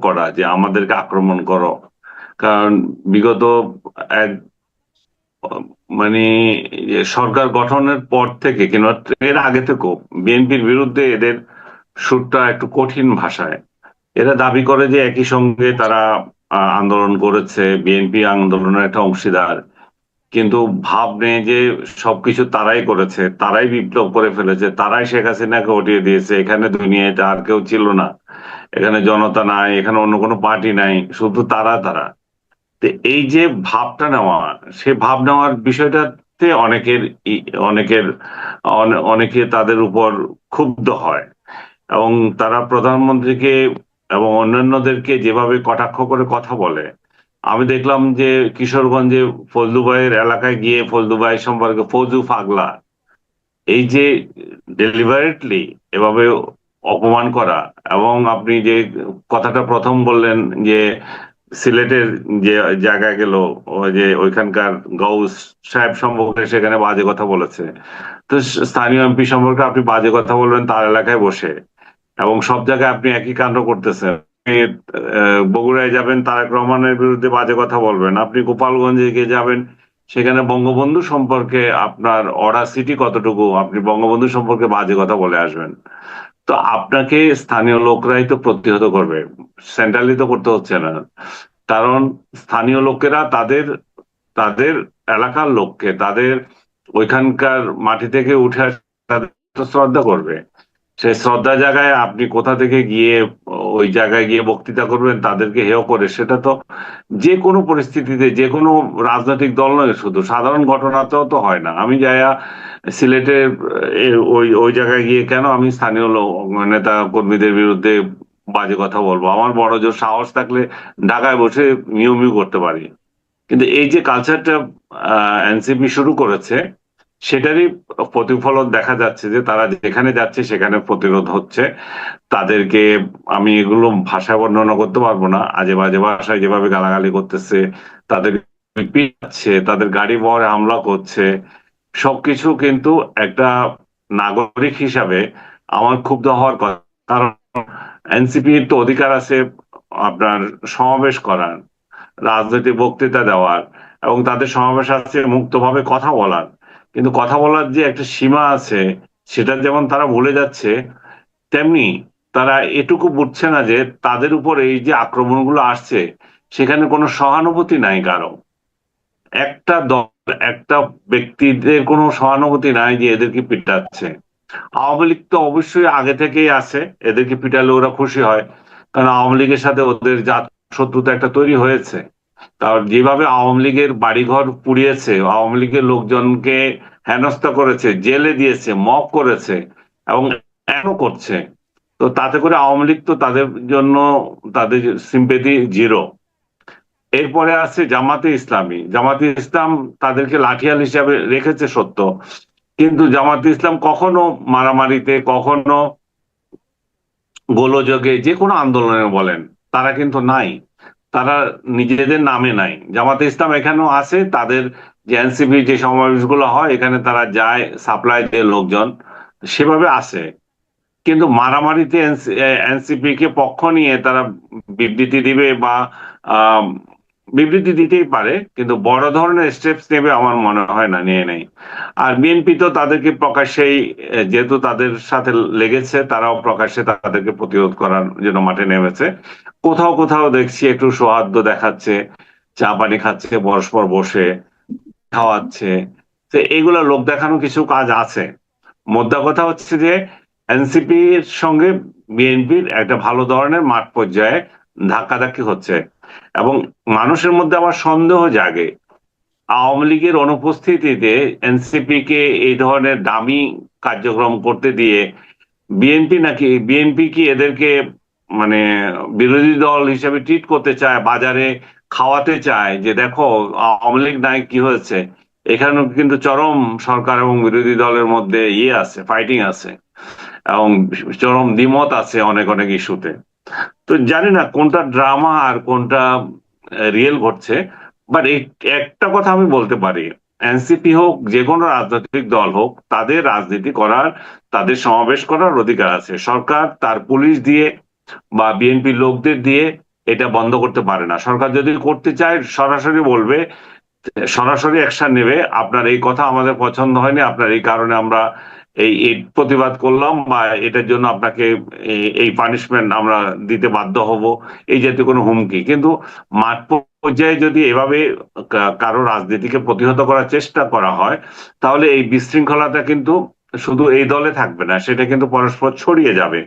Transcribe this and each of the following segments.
করা যে আমাদেরকে আক্রমণ করো। কারণ বিগত এক মানে সরকার গঠনের পর থেকে কিংবা এর আগে থেকেও বিএনপির বিরুদ্ধে এদের সুরটা একটু কঠিন ভাষায়। এরা দাবি করে যে একই সঙ্গে তারা আন্দোলন করেছে, বিএনপি আন্দোলনের একটা অংশীদার, কিন্তু ভাব নেই যে সবকিছু তারাই করেছে, তারাই বিপ্লব করে ফেলেছে, তারাই শেখ হাসিনাকে হটিয়ে দিয়েছে। এখানে দুনিয়াতে আর কেউ ছিল না, এখানে জনতা নাই, এখানে অন্য কোনো পার্টি নাই, শুধু তারা তারা। তো এই যে ভাবটা নেওয়া, সে ভাব নেওয়ার বিষয়টাতে অনেকের অনেকে তাদের উপর ক্ষুব্ধ হয়। এবং তারা প্রধানমন্ত্রীকে এবং অন্যান্যদেরকে যেভাবে কটাক্ষ করে কথা বলে, আমি দেখলাম যে কিশোরগঞ্জে ফজলু ভাইয়ের এলাকায় গিয়ে ফজলু ভাই সম্পর্কে ফৌজু পাগলা, এই যে ডেলিভারেটলি এভাবে অপমান করা। এবং আপনি যে কথাটা প্রথম বললেন যে সিলেটের যে জায়গায় গেল, ওই যে ওইখানকার গৌস সাহেব সম্পর্কে সেখানে বাজে কথা বলেছে। তো স্থানীয় এমপি সম্পর্কে আপনি বাজে কথা বলবেন তার এলাকায় বসে, এবং সব জায়গায় আপনি একই কাণ্ড করতেছেন। আপনি বগুড়ায় যাবেন, তারেক রহমানের বিরুদ্ধে বাজে কথা বলবেন। আপনি গোপালগঞ্জে গিয়ে যাবেন, সেখানে বঙ্গবন্ধু সম্পর্কে আপনার অরাসিটি কতটুকু, আপনি বঙ্গবন্ধু সম্পর্কে বাজে কথা বলে আসবেন। তো আপনাকে স্থানীয় লোকরাই তো প্রতিহত করবে, সেন্ট্রালি তো করতে হচ্ছে না। কারণ স্থানীয় লোকেরা তাদের তাদের এলাকার লোককে, তাদের ওইখানকার মাটি থেকে উঠে আসে, তাদের তো শ্রদ্ধা করবে। সেই শ্রদ্ধা জায়গায় আপনি কোথা থেকে গিয়ে ওই জায়গায় গিয়ে বক্তৃতা করবেন তাদেরকে হেয় করে, সেটা তো যে কোনো পরিস্থিতিতে, যে কোনো রাজনৈতিক দল নয়, শুধু সাধারণ ঘটনাতেও তো হয় না। আমি যাইয়া সিলেটের ওই ওই জায়গায় গিয়ে কেন আমি স্থানীয় নেতা কর্মীদের বিরুদ্ধে বাজে কথা বলবো? আমার বড় জোর সাহস থাকলে ঢাকায় বসে মিউ মিউ করতে পারি। কিন্তু এই যে কালচারটা এনসিপি শুরু করেছে, সেটারই প্রতিফলন দেখা যাচ্ছে যে তারা যেখানে যাচ্ছে সেখানে প্রতিরোধ হচ্ছে তাদেরকে। আমি এগুলো ভাষায় বর্ণনা করতে পারবো না, আজে বাজে ভাষায় যেভাবে গালাগালি করতেছে, তাদের পিটাচ্ছে, তাদের গাড়ি বহরে হামলা করছে, সবকিছু কিন্তু একটা নাগরিক হিসাবে আমার ক্ষুব্ধ হওয়ার কথা। কারণ এনসিপির তো অধিকার আছে আপনার সমাবেশ করার, রাজনৈতিক বক্তৃতা দেওয়ার, এবং তাদের সমাবেশ আছে মুক্তভাবে কথা বলার। কিন্তু কথা বলার যে একটা সীমা আছে, সেটা যেমন তারা ভুলে যাচ্ছে, তেমনি তারা এটুকু বুঝছে না যে তাদের উপর এই যে আক্রমণগুলো আসছে, সেখানে কোনো সহানুভূতি নাই কারো। একটা দল, একটা ব্যক্তিদের কোনো সহানুভূতি নাই যে এদেরকে পিটাচ্ছে। আওয়ামী লীগ তো অবশ্যই আগে থেকেই আছে, এদেরকে পিটালে ওরা খুশি হয়, কারণ আওয়ামী লীগের সাথে ওদের জাত শত্রুতা একটা তৈরি হয়েছে। কারণ যেভাবে আওয়ামী লীগের বাড়িঘর পুড়িয়েছে, আওয়ামী লীগের লোকজনকে হেনস্থা করেছে, জেলে দিয়েছে, মব করেছে, এবং এখনো করছে, তো তাতে করে আওয়ামী লীগ তো তাদের জন্য, তাদের সিম্পেথি জিরো। এরপরে আছে জামাতে ইসলামী। জামাতে ইসলাম তাদেরকে লাঠিয়াল হিসাবে রেখেছে সত্য, কিন্তু জামাতে ইসলাম কখনো মারামারিতে, কখনো গোলযোগে, যে কোনো আন্দোলনে বলেন, তারা কিন্তু নাই। তারা নিজেদের নামে নাই। জামাতে ইসলাম এখানেও আছে, তাদের যে এনসিপি যে সমাবেশগুলো হয় এখানে তারা যায়, সাপ্লাই দিয়ে লোকজন, সেভাবে আছে। কিন্তু মারামারিতে এনসিপি কে পক্ষ নিয়ে তারা বিবৃতি দিবে বা আহ, বিবৃতি দিতেই পারে, কিন্তু বড় ধরনের স্টেপস নেবে আমার মনে হয় না, নিয়ে নেই। আর বিএনপি তো তাদেরকে প্রকাশ্যেই, যেহেতু তাদের সাথে লেগেছে, তারাও প্রকাশ্যে তাদেরকে প্রতিরোধ করার জন্য মাঠে নেমেছে। কোথাও কোথাও দেখছি একটু সৌহার্দ্য দেখাচ্ছে, চা পানি খাচ্ছে পরস্পর বসে, খাওয়াচ্ছে। তো এগুলো লোক দেখানো কিছু কাজ আছে। মোদ্দা কথা হচ্ছে যে এনসিপির সঙ্গে বিএনপির একটা ভালো ধরনের মাঠ পর্যায়ে ধাক্কাধাক্কি হচ্ছে, এবং মানুষের মধ্যে আবার সন্দেহ জাগে আওয়ামী লীগের অনুপস্থিতিতে এনসিপি কে এই ধরনের দামি কার্যক্রম করতে দিয়ে বিএনপি কি এদেরকে মানে বিরোধী দল হিসেবে ট্রিট করতে চায়, বাজারে খাওয়াতে চায় যে দেখো আওয়ামী লীগ নাই কি হয়েছে। এখানেও কিন্তু চরম সরকার এবং বিরোধী দলের মধ্যে ইয়ে আছে, ফাইটিং আছে, এবং চরম দ্বিমত আছে অনেক অনেক ইস্যুতে। তো জানি না কোনটা ড্রামা আর কোনটা রিয়েল ঘটছে। বাট একটা কথা আমি বলতে পারি, এনসিপি হোক যে কোনো রাজনৈতিক দল হোক, তাদের রাজনীতি করার, তাদের সমাবেশ করার অধিকার আছে। সরকার তার পুলিশ দিয়ে বা বিএনপির লোকদের দিয়ে এটা বন্ধ করতে পারে না। সরকার যদি করতে চায় সরাসরি বলবে, সরাসরি অ্যাকশন নেবে, আপনার এই কথা আমাদের পছন্দ হয়নি, আপনার এই কারণে আমরা এই প্রতিবাদ করলাম, বা এটার জন্য আপনাকে এই পানিশমেন্ট আমরা দিতে বাধ্য হব, এই জাতীয় কোনো হুমকি। কিন্তু মাঠ পর্যায়ে যদি এভাবে কারো রাজনীতিকে প্রতিহত করার চেষ্টা করা হয়, তাহলে এই বিশৃঙ্খলাটা কিন্তু শুধু এই দলে থাকবে না, সেটা কিন্তু পরস্পর ছড়িয়ে যাবে।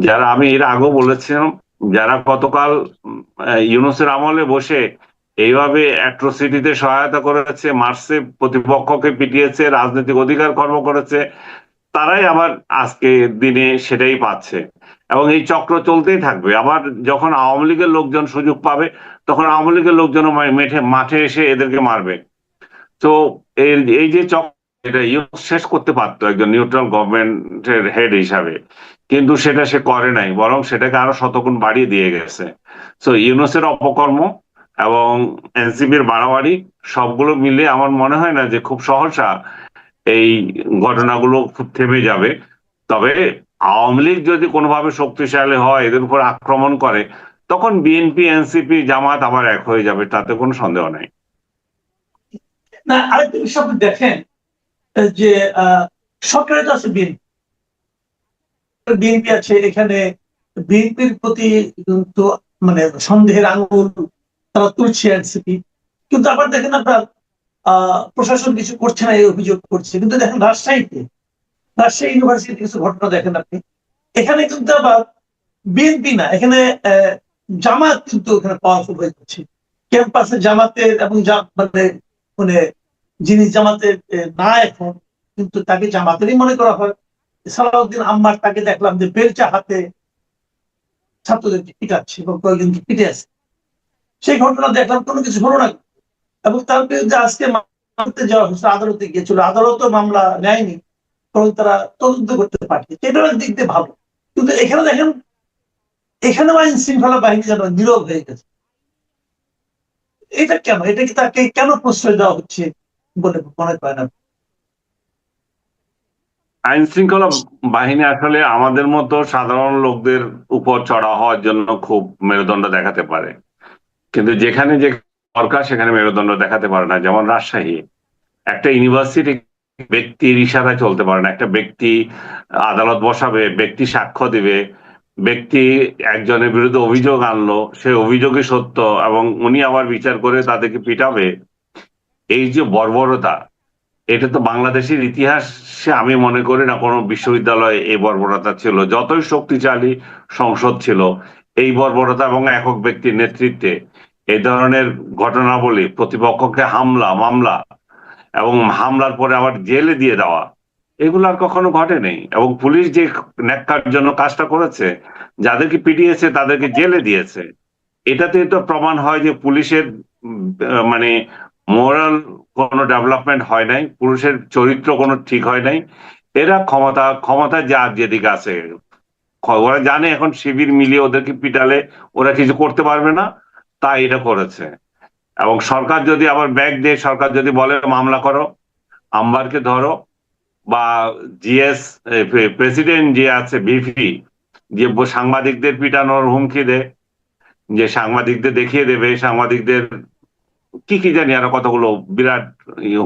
যারা, আমি এর আগেও বলেছিলাম, যারা গতকাল ইউনূসের আমলে বসে এইভাবে অ্যাট্রোসিটিতে সহায়তা করেছে, মার্চে প্রতিপক্ষকে পিটিয়েছে, রাজনৈতিক অধিকার খর্ব করেছে, তারাই আবার আজকে দিনে সেটাই পাচ্ছে। এবং এই চক্র চলতেই থাকবে। আবার যখন আওয়ামী লীগের লোকজন সুযোগ পাবে, তখন আওয়ামী লীগের লোকজন মাঠে এসে এদেরকে মারবে। তো এই যে চক্র, এটা ইউনূস শেষ করতে পারতো একজন নিউট্রাল গভর্নমেন্টের হেড হিসাবে, কিন্তু সেটা সে করে নাই, বরং সেটাকে আরো শতগুণ বাড়িয়ে দিয়ে গেছে। তো ইউনূসের অপকর্ম এবং এনসিপির বাড়াবাড়ি সবগুলো মিলে আমার মনে হয় না যে খুব সহসা এই ঘটনাগুলো খুব থেমে যাবে। তবে আওয়ামী লীগ যদি কোনোভাবে শক্তিশালী হয়, এদের উপর আক্রমণ করে, তখন বিএনপি, এনসিপি, জামাত আবার এক হয়ে যাবে, তাতে কোনো সন্দেহ নাই। না, আরেকটা বিষয় আপনি দেখেন যে সরকারে তো আছে বিএনপি, বিএনপি আছে এখানে, বিএনপির প্রতি কিন্তু মানে সন্দেহের আঙুল তারা তুলছে এনসিপি। কিন্তু আবার দেখেন আপনার প্রশাসন কিছু করছে না এই অভিযোগ করছে। কিন্তু দেখেন রাজশাহী ইউনিভার্সিটির কিছু ঘটনা দেখেন আপনি, এখানে কিন্তু আবার বিএনপি না, এখানে জামাত কিন্তু এখানে পাওয়ারফুল হয়ে যাচ্ছে। ক্যাম্পাসে জামাতের এবং মানে মানে যিনি জামাতের না এখন, কিন্তু তাকে জামাতেরই মনে করা হয়। সালাউদ্দিন আম্মার, তাকে দেখলাম যে বেলচা হাতে ছাত্রদেরকে পিটাচ্ছে এবং কয়েকজনকে পিটে আছে। সেই ঘটনা দেখলাম, কোনো কিছু হলো না। এবং তার বিরুদ্ধে আজকে মামলা যাওয়া হয়েছে, আদালতে গিয়েছিল, আদালতও মামলা নেয়নি, কারণ তারা তদন্ত করতে পাঠিয়েছে। এটার দিক দিয়ে ভালো। কিন্তু এখানে দেখেন, এখানেও আইন শৃঙ্খলা বাহিনী যেন নীরব হয়ে গেছে। এটা কেন? এটা কি তাকে কেন প্রশ্রয় দেওয়া হচ্ছে বলে মনে করেন আপনি? আইন শৃঙ্খলা বাহিনী আসলে আমাদের মতো সাধারণ লোকদের উপর চড়া হওয়ার জন্য খুব মেরুদণ্ড দেখাতে পারে, কিন্তু যেখানে যে দরকার সেখানে মেরুদণ্ড দেখাতে পারে না। যেমন রাজশাহী, একটা ইউনিভার্সিটি ব্যক্তির ইশারায় চলতে পারে না। একটা ব্যক্তি আদালত বসাবে, ব্যক্তি সাক্ষ্য দিবে, ব্যক্তি একজনের বিরুদ্ধে অভিযোগ আনলো, সে অভিযোগই সত্য, এবং উনি আবার বিচার করে তাদেরকে পিটাবে। এই যে বর্বরতা, এটা তো বাংলাদেশের ইতিহাসে আমি মনে করি না কোনো বিশ্ববিদ্যালয়ে এই বর্বরতা ছিল। যতই শক্তিশালী সংসদ ছিল, এই বর্বরতা এবং একক ব্যক্তির নেতৃত্বে এই ধরনের ঘটনাবলী, প্রতিপক্ষকে হামলা, মামলা, এবং হামলার পরে আবার জেলে দিয়ে দেওয়া, এগুলো আর কখনো ঘটেনি। এবং পুলিশ যে ন্যাক্কার জন্য কাজটা করেছে, যাদেরকে পিটিয়েছে তাদেরকে জেলে দিয়েছে, এটাতে তো প্রমাণ হয় যে পুলিশের মানে মোরাল কোনো ডেভেলপমেন্ট হয় নাই, পুলিশের চরিত্র কোনো ঠিক হয় নাই। এরা ক্ষমতা যার যেদিকে আছে, ওরা জানে এখন শিবির মিলিয়ে ওদেরকে পিটালে ওরা কিছু করতে পারবে না, তাই এটা করেছে। এবং সরকার যদি আবার ব্যাগ দিয়ে, সরকার যদি বলে মামলা করো, আম্বারকে ধরো, বা জিএস প্রেসিডেন্ট যে আছে, ভিপি, যে সাংবাদিকদের পিটানোর হুমকি দেয়, যে সাংবাদিকদের দেখিয়ে দেবে, সাংবাদিকদের কি কি জানি আরো কতগুলো বিরাট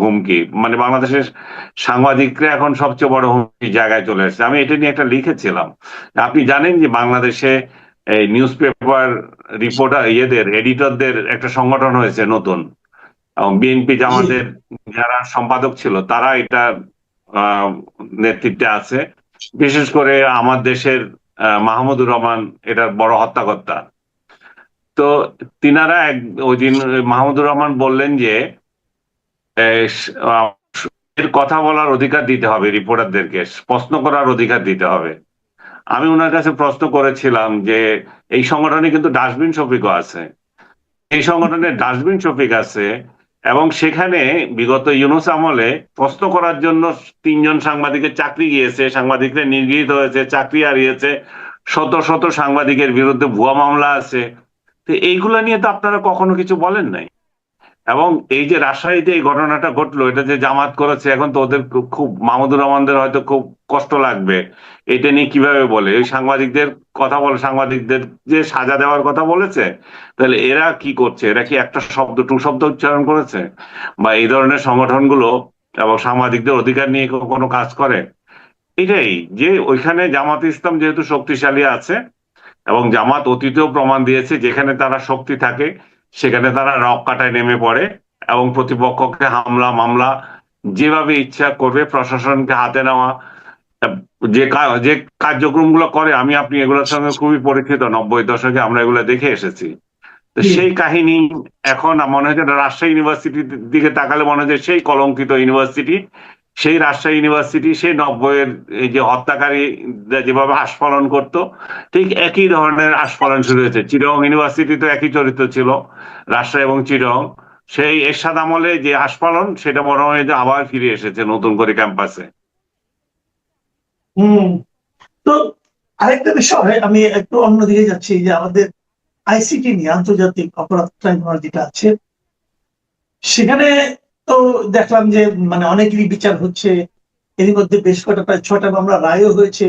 হুমকি, মানে বাংলাদেশের সাংবাদিকরা এখন সবচেয়ে বড় হুমকি জায়গায় চলে এসেছে। আমি এটা নিয়ে একটা লিখেছিলাম। আপনি জানেন যে বাংলাদেশে এই নিউজ পেপার রিপোর্টার, এডিটরদের একটা সংগঠন হয়েছে নতুন, এবং বিএনপি জামাতের যারা সম্পাদক ছিল তারা এটা নেতৃত্বে আছে। বিশেষ করে আমার দেশের মাহমুদুর রহমান এটার বড় হত্যাকর্তা। তো তিনারা ওই দিন মাহমুদুর রহমান বললেন যে এর কথা বলার অধিকার দিতে হবে, রিপোর্টারদেরকে প্রশ্ন করার অধিকার দিতে হবে। আমি ওনার কাছে প্রশ্ন করেছিলাম যে এই সংগঠনে কিন্তু ডাস্টবিন শফিকও আছে, এই সংগঠনের ডাস্টবিন শফিক আছে, এবং সেখানে বিগত ইউনূস আমলে প্রশ্ন করার জন্য 3জন সাংবাদিকের চাকরি গিয়েছে, সাংবাদিকরা নির্গৃহীত হয়েছে, চাকরি হারিয়েছে, শত শত সাংবাদিকের বিরুদ্ধে ভুয়া মামলা আছে। তো এইগুলা নিয়ে তো আপনারা কখনো কিছু বলেন নাই। এবং এই যে রাজশাহীতে এই ঘটনাটা ঘটলো, এটা যে জামাত করেছে, এখন তো ওদের খুব মাহমুদুর রহমানদের হয়তো খুব কষ্ট লাগবে। এটা নিয়ে কিভাবে বলে ওই সাংবাদিকদের কথা বলে, সাংবাদিকদের যে সাজা দেওয়ার কথা বলেছে, তাহলে এরা কি করছে? এরা কি একটা শব্দ টু শব্দ উচ্চারণ করেছে? বা এই ধরনের সংগঠনগুলো এবং সাংবাদিকদের অধিকার নিয়ে কোনো কাজ করে? এটাই যে ওইখানে জামাত ইসলাম যেহেতু শক্তিশালী আছে, এবং জামাত অতীতেও প্রমাণ দিয়েছে যেখানে তারা শক্তি থাকে সেখানে তারা রক কাটায় নেমে পড়ে এবং প্রতিপক্ষকে হামলা মামলা যেভাবে ইচ্ছা করবে, প্রশাসনকে হাতে নেওয়া, যে কার্যক্রমগুলো করে, আমি আপনি এগুলোর সঙ্গে খুবই পরিচিত, 90 দশকে আমরা এগুলো দেখে এসেছি। তো জি। সেই কাহিনী এখন মনে হয় যে রাজশাহী ইউনিভার্সিটির দিকে তাকালে মনে হয় যে সেই কলঙ্কিত ইউনিভার্সিটি, সেই রাজশাহী ইউনিভার্সিটি সেই 90-এর এই যে হত্যাকারী যেভাবে আস্ফালন করতো, ঠিক একই ধরনের আস্ফালন শুরু হয়েছে। চিটাগং ইউনিভার্সিটি তো একই চরিত্র ছিল, রাজশাহী এবং চিটাগং। সেই এরশাদ আমলে যে আস্ফালন, সেটা মনে হয় যে আবার ফিরে এসেছে নতুন করে ক্যাম্পাসে। হম। তো আরেকটা বিষয়, আমি একটু অন্যদিকে যাচ্ছি, যে আমাদের আইসিটি নিয়ে আন্তর্জাতিক অপরাধ ট্রাইব্যুনাল যেটা আছে, সেখানে তো দেখলাম যে মানে অনেকেরই বিচার হচ্ছে। এর মধ্যে বেশ কটা, প্রায় 6টা মামলা রায়ও হয়েছে,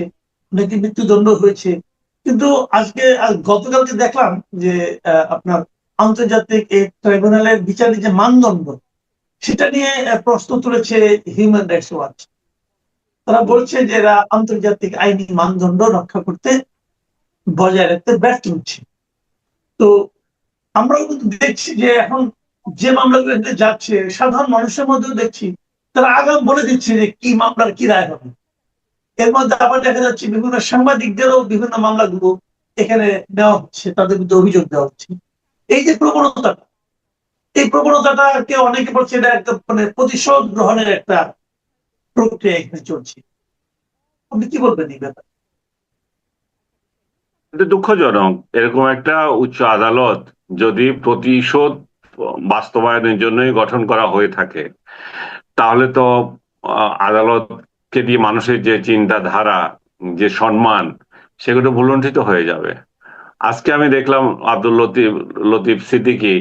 অনেকে মৃত্যুদণ্ড হয়েছে। কিন্তু গতকালকে দেখলাম যে আপনার আন্তর্জাতিক এই ট্রাইব্যুনালের বিচারের যে মানদণ্ড, সেটা নিয়ে প্রশ্ন তুলেছে হিউম্যান রাইটস ওয়াচ। তারা বলছে যে এরা আন্তর্জাতিক আইনি মানদণ্ড রক্ষা করতে, বজায় রাখতে ব্যর্থ হচ্ছে। তো আমরাও কিন্তু দেখছি যে এখন যে মামলাগুলো যাচ্ছে, সাধারণ মানুষের মধ্যেও দেখছি তারা আগাম বলে দিচ্ছে যে কি মামলার কি রায় হবে। এর মধ্যে আবার দেখা যাচ্ছে বিভিন্ন সাংবাদিকদেরও বিভিন্ন মামলাগুলো এখানে নেওয়া হচ্ছে, তাদের বিরুদ্ধে অভিযোগ দেওয়া হচ্ছে। এই যে প্রবণতাটা, এই প্রবণতাটাকে অনেকে বলছে এটা একটা মানে প্রতিশোধ গ্রহণের একটা প্রক্রিয়া এখানে চলছে। আপনি কি বলবেন এই ব্যাপারে? এটা দুঃখজনক, এরকম একটা উচ্চ আদালত যদি প্রতিশোধ বাস্তবায়নের জন্যই গঠন করা হয়ে থাকে, তাহলে তো আদালতকে দিয়ে মানুষের যে চিন্তাধারা, যে সম্মান, সেগুলো ভুলুণ্ঠিত হয়ে যাবে। আজকে আমি দেখলাম আব্দুল লতিফ লতিফ সিদ্দিকী,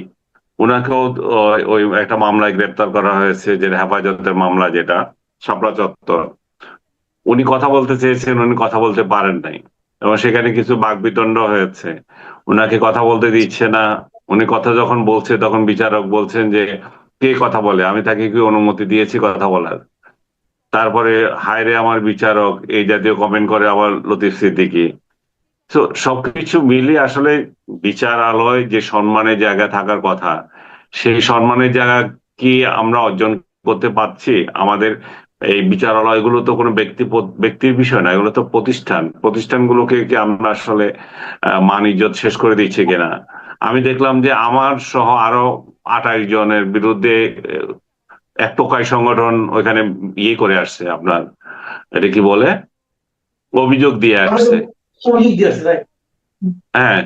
উনাকেও ওই একটা মামলায় গ্রেপ্তার করা হয়েছে, যে হেফাজতের মামলা, যেটা শাপলা চত্বর। উনি কথা বলতে চেয়েছেন, উনি কথা বলতে পারেন নাই, এবং সেখানে কিছু বাকবিতণ্ড হয়েছে। উনাকে কথা বলতে দিচ্ছে না। উনি কথা যখন বলছে, তখন বিচারক বলছেন যে কে কথা বলে, আমি তাকে কি অনুমতি দিয়েছি কথা বলার? তারপরে হায়রে আমার বিচারক, এই জাতীয় কমেন্ট করে আবার লতিফ সিদ্দিকী। তো সবকিছু মিলিয়ে আসলে বিচারালয় যে সম্মানের জায়গা থাকার কথা, সেই সম্মানের জায়গা কি আমরা অর্জন করতে পারছি? আমাদের এই বিচারালয়গুলো তো কোনো ব্যক্তির বিষয় না, এগুলো তো প্রতিষ্ঠান। প্রতিষ্ঠানগুলোকে কি আমরা আসলে মান ইজ্জত শেষ করে দিচ্ছি কিনা? আমি দেখলাম যে আমার সহ আরো 28 জনের বিরুদ্ধে এক টোকাই সংগঠন ওইখানে ইয়ে করে আসছে, আপনার এটা কি বলে, অভিযোগ দিয়ে আসছে। অভিযোগ দিয়েছে, রাইট? হ্যাঁ,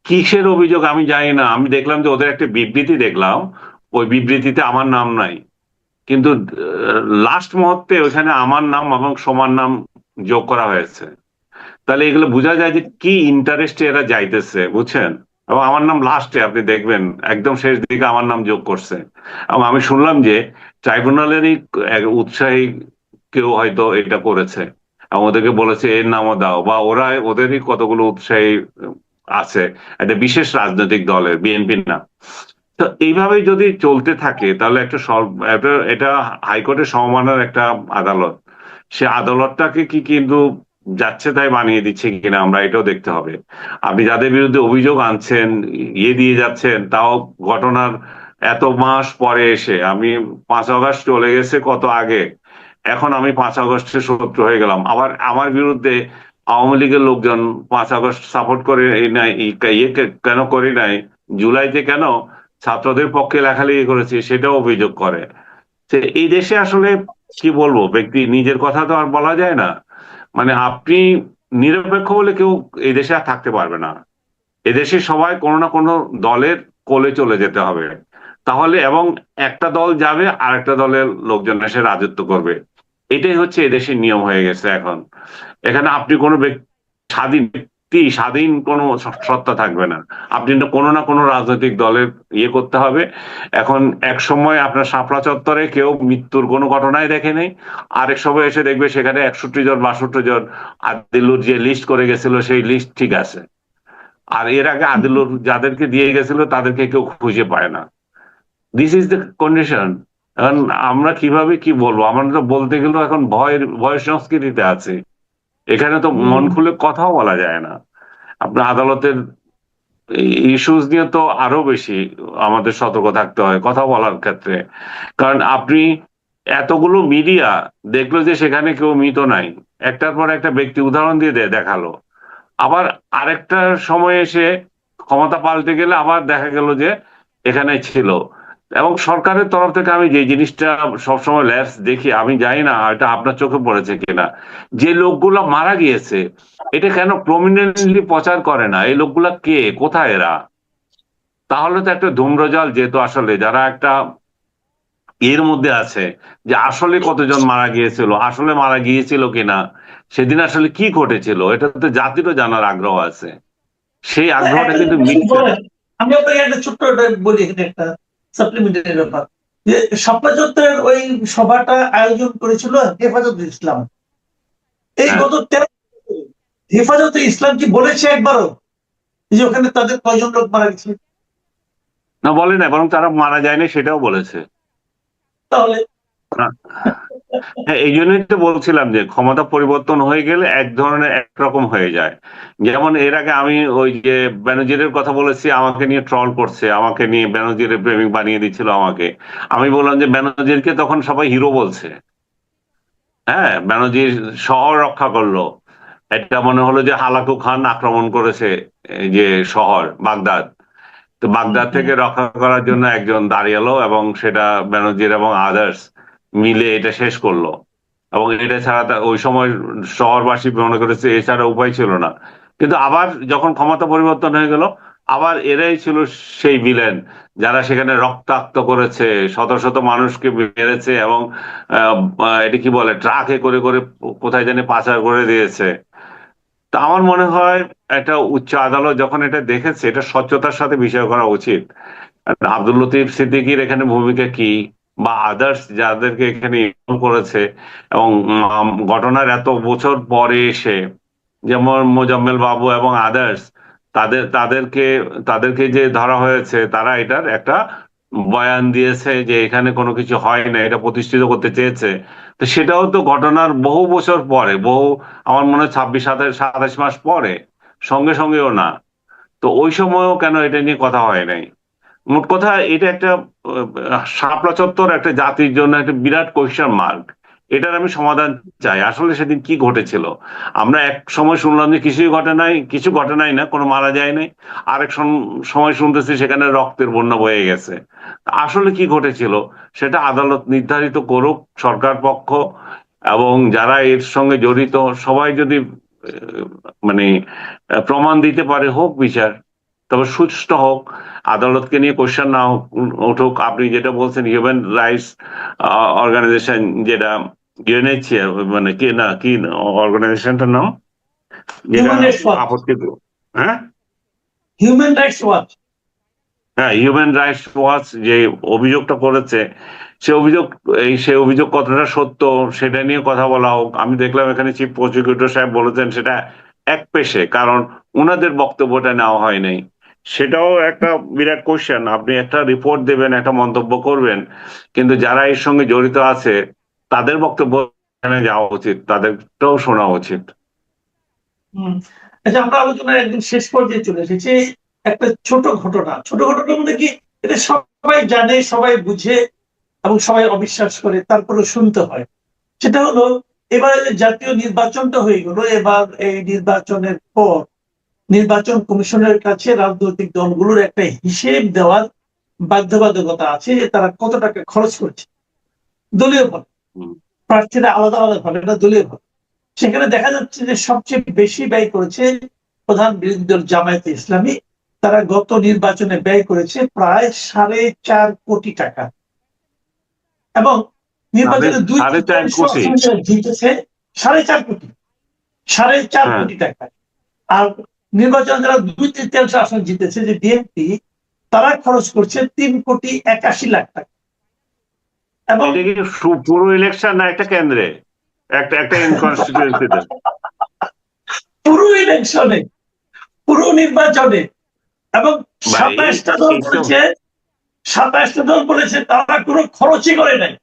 কিসের অভিযোগ আমি জানি না। আমি দেখলাম যে ওদের একটা বিবৃতি দেখলাম, ওই বিবৃতিতে আমার নাম নাই, কিন্তু লাস্ট মুহূর্তে ওইখানে আমার নাম এবং সমান নাম যোগ করা হয়েছে। তাহলে এগুলো বোঝা যায় যে কি ইন্টারেস্টে এরা যাইতেছে, বুঝছেন? এবং আমার নাম লাস্টে, আপনি দেখবেন একদম শেষ দিকে আমার নাম যোগ করছে। এবং আমি শুনলাম যে ট্রাইব্যুনালেরই এক উৎসাহী কেউ হয়তো এটা করেছে, এবং ওদেরকে বলেছে এর নামও দাও, বা ওরা ওদেরই কতগুলো উৎসাহী আছে একটা বিশেষ রাজনৈতিক দলের, বিএনপি না। তো এইভাবে যদি চলতে থাকে, তাহলে এটা হাইকোর্টের সমমানের একটা আদালত, সে আদালতটাকে কি কিন্তু যাচ্ছে তাই বানিয়ে দিচ্ছে কিনা, আমরা এটাও দেখতে হবে। আপনি যাদের বিরুদ্ধে অভিযোগ আনছেন, ইয়ে দিয়ে যাচ্ছেন, তাও ঘটনার এত মাস পরে এসে, আমি 5 আগস্ট চলে গেছে কত আগে, এখন আমি 5 আগস্টের শত্রু হয়ে গেলাম। আবার আমার বিরুদ্ধে আওয়ামী লীগের লোকজন 5 আগস্ট সাপোর্ট করে নাই, ইয়ে কেন করি নাই, জুলাইতে কেন ছাত্রদের পক্ষে লেখালেখি করেছি, সেটাও অভিযোগ করে। যে এই দেশে আসলে কি বলবো, ব্যক্তি নিজের কথা তো আর বলা যায় না। মানে আপনি নিরপেক্ষ বলে কেউ এই দেশে আর থাকতে পারবে না। এদেশে সবাই কোনো না কোনো দলের কোলে চলে যেতে হবে, তাহলে, এবং একটা দল যাবে আর একটা দলের লোকজন এসে রাজত্ব করবে। এটাই হচ্ছে এদেশের নিয়ম হয়ে গেছে এখন। এখানে আপনি কোনো স্বাধীন ব্যক্তি ব্যক্তি স্বাধীন কোনো সত্তা থাকবে না। আপনি কোনো না কোনো রাজনৈতিক দলের করতে হবে। এখন এক সময় আপনার শাপলা চত্বরে কেউ মৃত্যুর কোনো ঘটনাই দেখে নেই, আরেক সময় এসে দেখবে সেখানে 61 জন 62 জন আদিলুর যে লিস্ট করে গেছিল সেই লিস্ট ঠিক আছে, আর এর আগে আদিলুর যাদেরকে দিয়ে গেছিল তাদেরকে কেউ খুঁজে পায় না। This is the condition. এখন আমরা কিভাবে কি বলবো? আমরা তো বলতে গেলেও এখন ভয়ের সংস্কৃতিতে আছে। এখানে তো মন খুলে কথাও বলা যায় না। আপনার আদালতের ইস্যুস নিয়ে তো আরো বেশি আমাদের সতর্ক থাকতে হয় কথা বলার ক্ষেত্রে। কারণ আপনি এতগুলো মিডিয়া দেখলো যে সেখানে কেউ মৃত নাই, একটার পর একটা ব্যক্তি উদাহরণ দিয়ে দেখালো, আবার আরেকটা সময় এসে ক্ষমতা পাল্টে গেলে আবার দেখা গেল যে এখানে ছিল। এবং সরকারের তরফ থেকে আমি যে জিনিসটা সবসময় ল্যাপস দেখি, আমি জানি না এটা আপনার চোখে পড়েছে কিনা, যে লোকগুলা মারা গিয়েছে এটা কেন প্রমিনেন্টলি প্রচার করে না? এই লোকগুলা কে, কোথায় এরা? তাহলে তো একটা ধূম্রজাল যেহেতু আসলে যারা একটা এর মধ্যে আছে যে আসলে কতজন মারা গিয়েছিল, আসলে মারা গিয়েছিল কিনা, সেদিন আসলে কি ঘটেছিল, এটা তো জাতিরও জানার আগ্রহ আছে। সেই আগ্রহটা কিন্তু মিটছে না। আমি আপনাকে একটা ছোট্ট বলি, এখানে একটা সাপ্লিমেন্টারি ব্যাপার, যে শাপলা ওই সভাটা আয়োজন করেছিল হেফাজতে ইসলাম। এই হ্যাঁ, গত 13 হেফাজতে ইসলাম কি বলেছে একবারও যে ওখানে তাদের কয়জন লোক মারা গেছে? না বলে না, বরং তারা মারা যায়নি সেটাও বলেছে। তাহলে হ্যাঁ, এই জন্যই তো বলছিলাম যে ক্ষমতা পরিবর্তন হয়ে গেলে এক ধরনের একরকম হয়ে যায়। যেমন এর আগে আমি ওই যে বেনজিরের কথা বলেছি, আমাকে নিয়ে ট্রল করছে, আমাকে নিয়ে বেনজিরের প্রেমিক বানিয়ে দিচ্ছিল আমাকে। আমি বললাম যে বেনজিরকে তখন সবাই হিরো বলছে। হ্যাঁ, বেনজির শহর রক্ষা করলো। এটা মনে হলো যে হালাকু খান আক্রমণ করেছে এই যে শহর বাগদাদ, তো বাগদাদ থেকে রক্ষা করার জন্য একজন দাঁড়িয়েলো এবং সেটা বেনজির এবং আদার্স মিলে এটা শেষ করলো। এবং এটা ছাড়া ওই সময় শহরবাসী মনে করেছে এছাড়া উপায় ছিল না। কিন্তু আবার যখন ক্ষমতা পরিবর্তন হয়ে গেল, আবার এরাই ছিল সেই ভিলেন যারা সেখানে রক্তাক্ত করেছে, শত শত মানুষকে মেরেছে এবং এটা কি বলে ট্রাকে করে করে কোথায় জানি পাচার করে দিয়েছে। তা আমার মনে হয় একটা উচ্চ আদালত যখন এটা দেখেছে, এটা স্বচ্ছতার সাথে বিষয় করা উচিত। আব্দুল লতিফ সিদ্দিকীর এখানে ভূমিকা কি, বা আদার্স যাদেরকে এখানে ইনভলভ করেছে, এবং ঘটনার এত বছর পরে এসে যেমন মোজাম্মেল বাবু এবং আদার্স, তাদেরকে তাদেরকে যে ধরা হয়েছে, তারা এটার একটা বয়ান দিয়েছে যে এখানে কোনো কিছু হয় না, এটা প্রতিষ্ঠিত করতে চেয়েছে। তো সেটাও তো ঘটনার বহু বছর পরে, আমার মনে হয় 26-27 মাস পরে, সঙ্গে সঙ্গেও না। তো ওই সময়ও কেন এটা নিয়ে কথা হয় নাই? মোট কথা এটা একটা শাপলা চত্বর একটা জাতির জন্য একটা বিরাট কোয়েশ্চেন মার্ক। এটার আমি সমাধান চাই। আসলে সেদিন কি ঘটেছিল? আমরা এক সময় শুনলাম যে কিছুই ঘটে নাই, কিছু ঘটে নাই, না কোনো মারা যায় নাই। আরেক সময় শুনতেছি সেখানে রক্তের বন্যা বয়ে গেছে। আসলে কি ঘটেছিল সেটা আদালত নির্ধারিত করুক, সরকার পক্ষ এবং যারা এর সঙ্গে জড়িত সবাই যদি মানে প্রমাণ দিতে পারে, হোক বিচার, তবে সুষ্ঠু হোক। আদালতকে নিয়ে কোশ্চেন না উঠুক। আপনি যেটা বলছেন হিউম্যান রাইটস অর্গানাইজেশন, যেটা ইউএনএইচসিআর, মানে কি না কি অর্গানাইজেশনটার নাম, যেটা হিউম্যান রাইটস ওয়াচ। আপত্তি, হ্যাঁ হিউম্যান রাইটস ওয়াচ। হ্যাঁ, হিউম্যান রাইটস ওয়াচ যে অভিযোগটা করেছে, সে অভিযোগ কতটা সত্য সেটা নিয়ে কথা বলা হোক। আমি দেখলাম এখানে চিফ প্রসিকিউটর সাহেব বলেছেন সেটা এক পেশে, কারণ উনাদের বক্তব্যটা নেওয়া হয় নাই। সেটাও একটা বিরাট কোশ্চেন। আপনি একটা রিপোর্ট দেবেন, একটা মন্তব্য করবেন, কিন্তু যারা এর সঙ্গে জড়িত আছে তাদের বক্তব্য এখানে যাওয়া উচিত, তাদেরটাও শোনা উচিত। আচ্ছা, আমরা আলোচনার একদম শেষ পর্যায়ে চলে এসেছি। একটা ছোট ঘটনা মধ্যে কি, এটা সবাই জানে, সবাই বুঝে এবং সবাই অবিশ্বাস করে, তারপরে শুনতে হয়। সেটা হলো, এবারে যে জাতীয় নির্বাচনটা হয়ে গেল, এবার এই নির্বাচনের পর নির্বাচন কমিশনের কাছে রাজনৈতিক দলগুলোর একটা হিসেব দেওয়ার বাধ্যবাধকতা আছে, যে তারা কত টাকা খরচ করছে দলীয় ভাবে। হুম, প্রার্থীরা আলাদা আলাদা ভাবে, এটা দলীয় ভাবে। সেখানে দেখা যাচ্ছে যে সবচেয়ে বেশি ব্যয় করেছে প্রধান বিরোধী দল জামায়াতে ইসলামী। তারা গত নির্বাচনে ব্যয় করেছে প্রায় 4.5 কোটি টাকা, এবং নির্বাচনে 4.5 কোটি? জিতেছে 4.5 কোটি, 4.5 হ্যাঁ, কোটি টাকা। আর নির্বাচন যারা 2/3 আসন জিতেছে, যে বিএনপি, তারা খরচ করছে 3,81,00,000 টাকা। এবং এটা কি পুরো ইলেকশন না একটা কেন্দ্রে, একটা একটা কনস্টিটিউয়েন্সিতে? পুরো ইলেকশনে, পুরো নির্বাচনে। এবং ভাই 27টা দল এইসব বলেছে, 27টা দল বলেছে তারা কোনো খরচই করে নাই।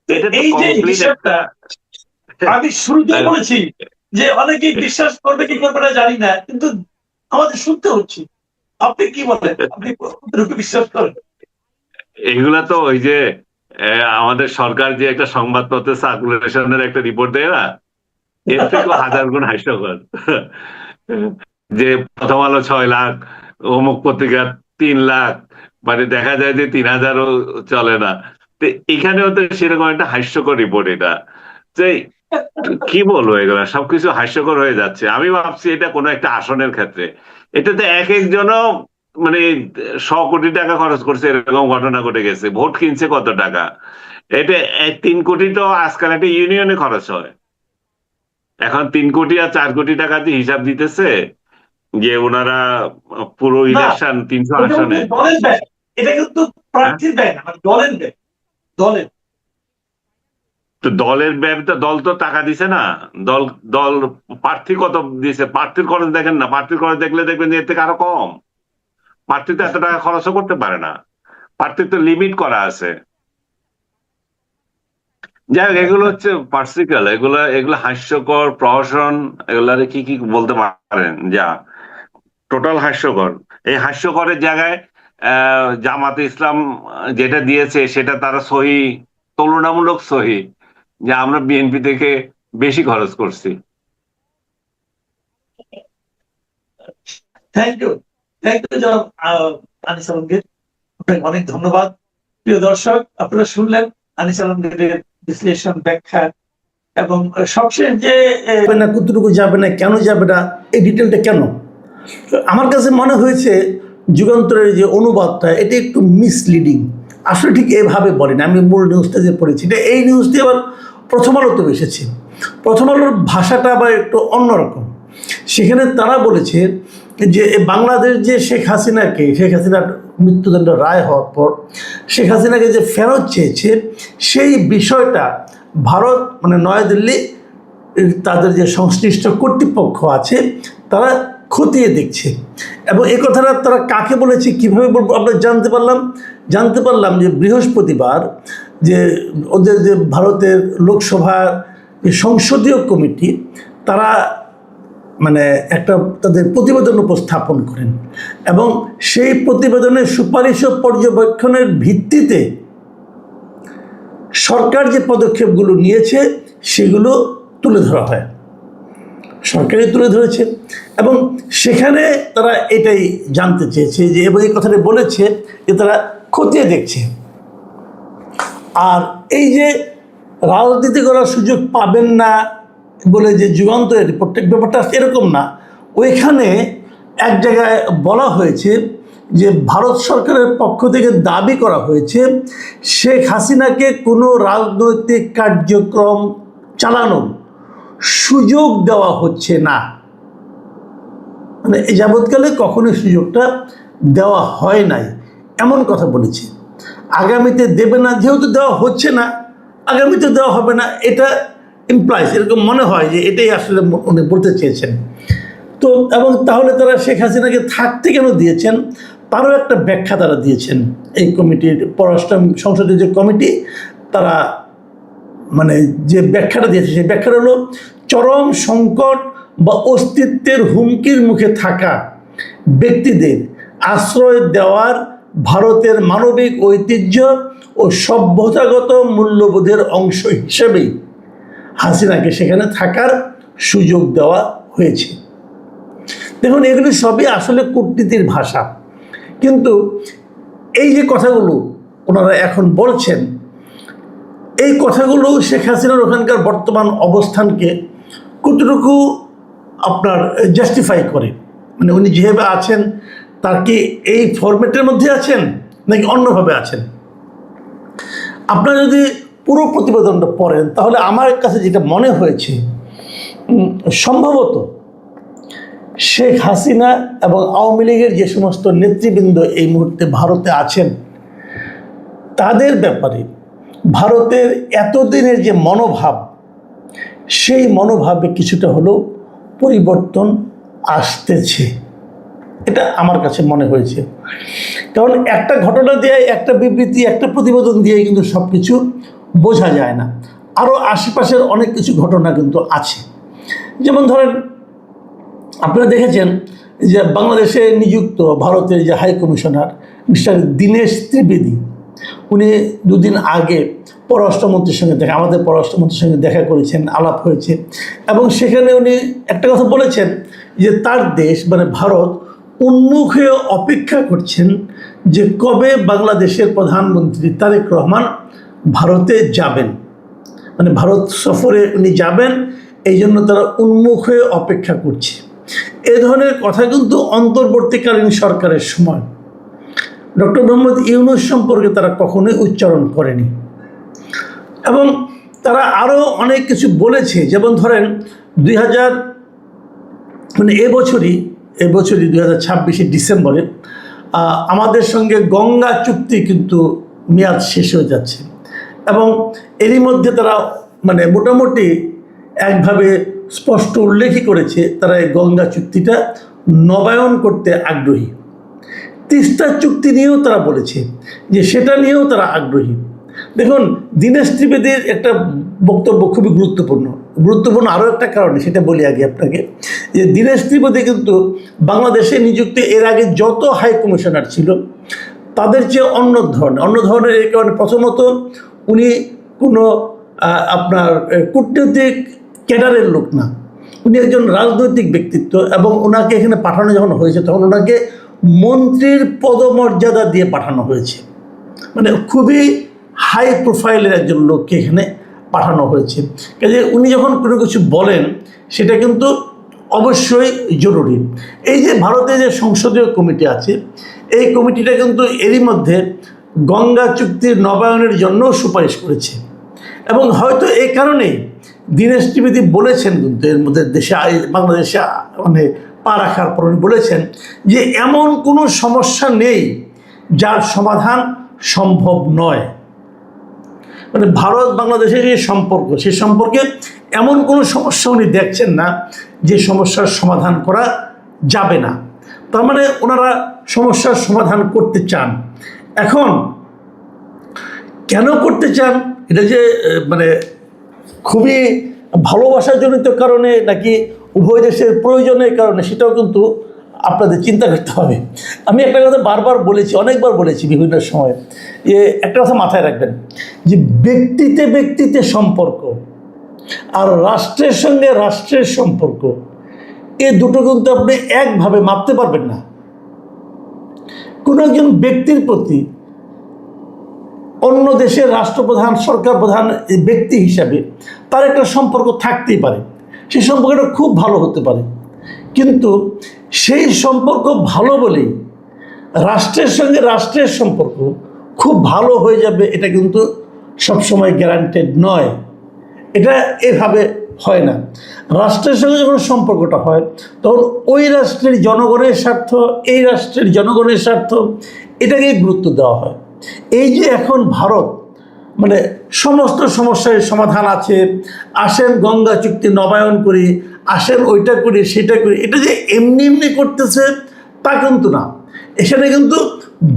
তো এটা তো এই যে কমপ্লিট হিসাবটা একটা আমি শুরুতেই বলেছি যে অনেকেই বিশ্বাস করবে কি করবে না জানি না, কিন্তু আমাদের শুনতে হচ্ছে। আপনি কি বলেন, আপনি কতটুকু বিশ্বাস করেন? এগুলা তো ওই যে আমাদের সরকার যে একটা সংবাদপত্র সার্কুলেশনের একটা রিপোর্ট দেয় না, এর থেকেও হাজার গুণ হাস্যকর। যে প্রথম আলো 6 লাখ, অমুক পত্রিকা 3 লাখ, মানে দেখা যায় যে 3,000ও চলে না। তো এখানেও তো সেরকম একটা হাস্যকর রিপোর্ট এটা। যে কি বলবো, এগুলা সবকিছু হাস্যকর হয়ে যাচ্ছে। আমি ভাবছি এটা কোনো একটা আসনের ক্ষেত্রে, এটাতে এক একজনও মানে 100 কোটি টাকা খরচ করছে, এরকম ঘটনা ঘটে গেছে। ভোট কিনছে কত টাকা, এটা 3 কোটি তো আজকাল একটা ইউনিয়নে খরচ হয়। এখন 3 কোটি আর 4 কোটি টাকা দিয়ে হিসাব দিতেছে যে ওনারা পুরো না, ইলেকশন 300 এটা আসনে। কিন্তু দলের ব্যয়, এটা কিন্তু হ্যাঁ, প্রার্থীর ব্যয় না, মানে দলের ব্যয়, দলের। তো দলের ব্যয় তো, দল তো টাকা দিছে না। দল দল প্রার্থী কত দিছে, প্রার্থীর খরচ দেখেন না, প্রার্থীর খরচ দেখলে দেখবেন যে এর থেকে আরো কম। প্রার্থী তো এত টাকা খরচও করতে পারে না, প্রার্থীর তো লিমিট করা আছে। যাই হোক, এগুলো হচ্ছে পার্সিক্যাল, এগুলো এগুলো হাস্যকর প্রহসন। এগুলারে কি কি বলতে পারেন, যা টোটাল হাস্যকর। এই হাস্যকরের জায়গায় জামাতে ইসলাম যেটা দিয়েছে সেটা তারা সহি, তুলনামূলক সহি, যে আমরা বিএনপি থেকে বেশি খরচ করছি। থ্যাংক ইউ, থ্যাংক ইউ জনাব আনিস আলমগীর, আপনাকে অনেক ধন্যবাদ। প্রিয় দর্শক, আপনারা শুনলেন আনিস আলমগীরের বিশ্লেষণ, ব্যাখ্যা, এবং সবশেষ যে না কতটুকু যাবে না, কেন যাবে না, এই ডিটেলটা কেন, আমার কাছে মনে হয়েছে যুগান্তরের যে অনুবাদটা এটা একটু মিসলিডিং। আসলে ঠিক এভাবে বলেন, আমি মূল নিউজটা যে পড়েছি এটা, এই নিউজটি আবার প্রথম আলোতে এসেছে। প্রথম আলোর ভাষাটা আবার একটু অন্যরকম। সেখানে তারা বলেছে যে বাংলাদেশ যে শেখ হাসিনার মৃত্যুদণ্ড রায় হওয়ার পর শেখ হাসিনাকে যে ফেরত চেয়েছে, সেই বিষয়টা ভারত, মানে নয়াদিল্লি, তাদের যে সংশ্লিষ্ট কর্তৃপক্ষ আছে তারা খতিয়ে দেখছে। এবং এই কথাটা তারা কাকে বলেছে, কীভাবে বলবো, আমরা জানতে পারলাম যে বৃহস্পতিবার যে ওদের যে ভারতের লোকসভার যে সংসদীয় কমিটি, তারা মানে একটা তাদের প্রতিবেদন উপস্থাপন করেন, এবং সেই প্রতিবেদনের সুপারিশ ও পর্যবেক্ষণের ভিত্তিতে সরকার যে পদক্ষেপগুলো নিয়েছে সেগুলো তুলে ধরা হয়, সরকারই তুলে ধরেছে। এবং সেখানে তারা এটাই জানতে চেয়েছে যে, এবং এই কথাটা বলেছে যে তারা খতিয়ে দেখছে। আর এই যে রাজনীতি করার সুযোগ পাবেন না বলে যে যুগান্তরের রিপোর্টের ব্যাপারটা এরকম না। ওইখানে এক জায়গায় বলা হয়েছে যে ভারত সরকারের পক্ষ থেকে দাবি করা হয়েছে শেখ হাসিনাকে কোনো রাজনৈতিক কার্যক্রম চালানোর সুযোগ দেওয়া হচ্ছে না, মানে এই যাবৎকালে কখনোই সুযোগটা দেওয়া হয় নাই, এমন কথা বলেছে। আগামীতে দেবে না, যেহেতু দেওয়া হচ্ছে না আগামীতে দেওয়া হবে না, এটা ইমপ্লাইজ, এরকম মনে হয় যে এটাই আসলে উনি বলতে চেয়েছেন। তো এবং তাহলে তারা শেখ হাসিনাকে থাকতে কেন দিয়েছেন তারও একটা ব্যাখ্যা তারা দিয়েছেন। এই কমিটির পররাষ্ট্র সংসদের যে কমিটি, তারা মানে যে ব্যাখ্যাটা দিয়েছে সেই ব্যাখ্যাটা হলো, চরম সংকট বা অস্তিত্বের হুমকির মুখে থাকা ব্যক্তিদের আশ্রয় দেওয়ার ভারতের মানবিক ঐতিহ্য ও সভ্যতাগত মূল্যবোধের অংশ হিসেবেই হাসিনাকে সেখানে থাকার সুযোগ দেওয়া হয়েছে। দেখুন, এগুলি সবই আসলে কূটনীতির ভাষা, কিন্তু এই যে কথাগুলো ওনারা এখন বলছেন, এই কথাগুলো শেখ হাসিনার ওখানকার বর্তমান অবস্থানকে কতটুকু আপনার জাস্টিফাই করে, মানে উনি যেভাবে আছেন তার কি এই ফরম্যাটের মধ্যে আছেন নাকি অন্যভাবে আছেন। আপনারা যদি পুরো প্রতিবেদনটা পড়েন তাহলে আমার কাছে যেটা মনে হয়েছে, সম্ভবত শেখ হাসিনা এবং আওয়ামী লীগের যে সমস্ত নেতৃবৃন্দ এই মুহূর্তে ভারতে আছেন, তাদের ব্যাপারে ভারতের এতদিনের যে মনোভাব, সেই মনোভাবে কিছুটা হলেও পরিবর্তন আসতেছে, এটা আমার কাছে মনে হয়েছে। কারণ একটা ঘটনা দিয়ে, একটা বিবৃতি, একটা প্রতিবেদন দিয়ে কিন্তু সব কিছু বোঝা যায় না। আরও আশেপাশের অনেক কিছু ঘটনা কিন্তু আছে। যেমন ধরেন, আপনারা দেখেছেন যে বাংলাদেশে নিযুক্ত ভারতের যে high commissioner mister Dinesh Trivedi, উনি দুদিন আগে পররাষ্ট্রমন্ত্রীর সঙ্গে আমাদের পররাষ্ট্রমন্ত্রীর সঙ্গে দেখা করেছেন, আলাপ হয়েছে, এবং সেখানে উনি একটা কথা বলেছেন যে তার দেশ মানে ভারত উন্মুখ হয়ে অপেক্ষা করছেন যে কবে বাংলাদেশের প্রধানমন্ত্রী তারেক রহমান ভারতে যাবেন, মানে ভারত সফরে উনি যাবেন, এই জন্য তারা উন্মুখ হয়ে অপেক্ষা করছে। এ ধরনের কথা কিন্তু অন্তর্বর্তীকালীন সরকারের সময় ডক্টর মোহাম্মদ ইউনূস সম্পর্কে তারা কখনোই উচ্চারণ করেনি। এবং তারা আরও অনেক কিছু বলেছে। যেমন ধরেন এবছরই 2026 ডিসেম্বরে আমাদের সঙ্গে গঙ্গা চুক্তি কিন্তু মেয়াদ শেষ হয়ে যাচ্ছে, এবং এরই মধ্যে তারা মানে মোটামুটি একভাবে স্পষ্ট উল্লেখই করেছে তারা এই গঙ্গা চুক্তিটা নবায়ন করতে আগ্রহী। তিস্তা চুক্তি নিয়েও তারা বলেছে যে সেটা নিয়েও তারা আগ্রহী। দেখুন, দীনেশ ত্রিবেদীর একটা বক্তব্য খুবই গুরুত্বপূর্ণ আরও একটা কারণে, সেটা বলি আগে আপনাকে, যে দীনেশ ত্রিবেদী কিন্তু বাংলাদেশে নিযুক্ত এর আগে যত হাই কমিশনার ছিল তাদের চেয়ে অন্য ধরনের। এই কারণে প্রথমত উনি কোনো আপনার কূটনৈতিক ক্যাডারের লোক না, উনি একজন রাজনৈতিক ব্যক্তিত্ব, এবং ওনাকে এখানে পাঠানো যখন হয়েছে তখন ওনাকে মন্ত্রীর পদমর্যাদা দিয়ে পাঠানো হয়েছে, মানে খুবই হাই প্রোফাইলের একজন লোককে এখানে পাঠানো হয়েছে। কাজে উনি যখন কোনো কিছু বলেন সেটা কিন্তু অবশ্যই জরুরি। এই যে ভারতে যে সংসদীয় কমিটি আছে, এই কমিটিটা কিন্তু এরই মধ্যে গঙ্গা চুক্তির নবায়নের জন্য সুপারিশ করেছে, এবং হয়তো এই কারণেই দীনেশ ত্রিবেদী বলেছেন কিন্তু এর মধ্যে বাংলাদেশে মানে পা রাখার পর উনি বলেছেন যে এমন কোনো সমস্যা নেই যার সমাধান সম্ভব নয়। মানে ভারত বাংলাদেশের যে সম্পর্ক, সে সম্পর্কে এমন কোনো সমস্যা উনি দেখছেন না যে সমস্যার সমাধান করা যাবে না। তার মানে ওনারা সমস্যার সমাধান করতে চান। এখন কেন করতে চান, এটা যে মানে খুবই ভালোবাসাজনিত কারণে নাকি উভয় দেশের প্রয়োজনের কারণে, সেটাও কিন্তু আপনাদের চিন্তা করতে হবে। আমি একটা কথা বারবার বলেছি, অনেকবার বলেছি বিভিন্ন সময়, যে একটা কথা মাথায় রাখবেন যে ব্যক্তিতে সম্পর্ক আর রাষ্ট্রের সঙ্গে রাষ্ট্রের সম্পর্ক, এ দুটো কিন্তু আপনি একভাবে মাপতে পারবেন না। কোনো একজন ব্যক্তির প্রতি অন্য দেশের রাষ্ট্রপ্রধান, সরকার প্রধান ব্যক্তি হিসাবে তার একটা সম্পর্ক থাকতেই পারে, সেই সম্পর্কটা খুব ভালো হতে পারে, কিন্তু সেই সম্পর্ক ভালো বলেই রাষ্ট্রের সঙ্গে রাষ্ট্রের সম্পর্ক খুব ভালো হয়ে যাবে এটা কিন্তু সবসময় গ্যারান্টেড নয়। এটা এভাবে হয় না। রাষ্ট্রের সঙ্গে যখন সম্পর্কটা হয় তখন ওই রাষ্ট্রের জনগণের স্বার্থ, এই রাষ্ট্রের জনগণের স্বার্থ, এটাকেই গুরুত্ব দেওয়া হয়। এই যে এখন ভারত মানে সমস্ত সমস্যার সমাধান আছে, আসেন গঙ্গা চুক্তি নবায়ন করি, আসেন ওইটা করি সেটা করি, এটা যে এমনি করতেছে তা কিন্তু না। এখানে কিন্তু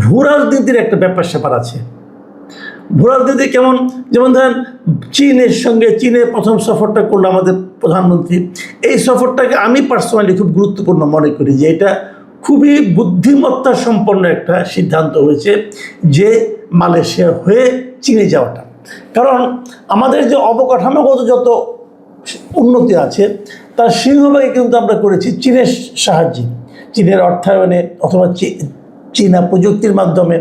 ভূ রাজনীতির একটা ব্যাপার স্যাপার আছে। ভূ রাজনীতি কেমন? যেমন ধরেন চীনে প্রথম সফরটা করলো আমাদের প্রধানমন্ত্রী, এই সফরটাকে আমি পার্সোনালি খুব গুরুত্বপূর্ণ মনে করি, যে এটা খুবই বুদ্ধিমত্তা সম্পন্ন একটা সিদ্ধান্ত হয়েছে যে মালয়েশিয়া হয়ে চীনে যাওয়াটা। কারণ আমাদের যে অবকাঠামোগত যত উন্নতি আছে তার সিংহভাগই কিন্তু আমরা করেছি চীনের সাহায্যে, চীনের অর্থায়নে অথবা চীনা প্রযুক্তির মাধ্যমে।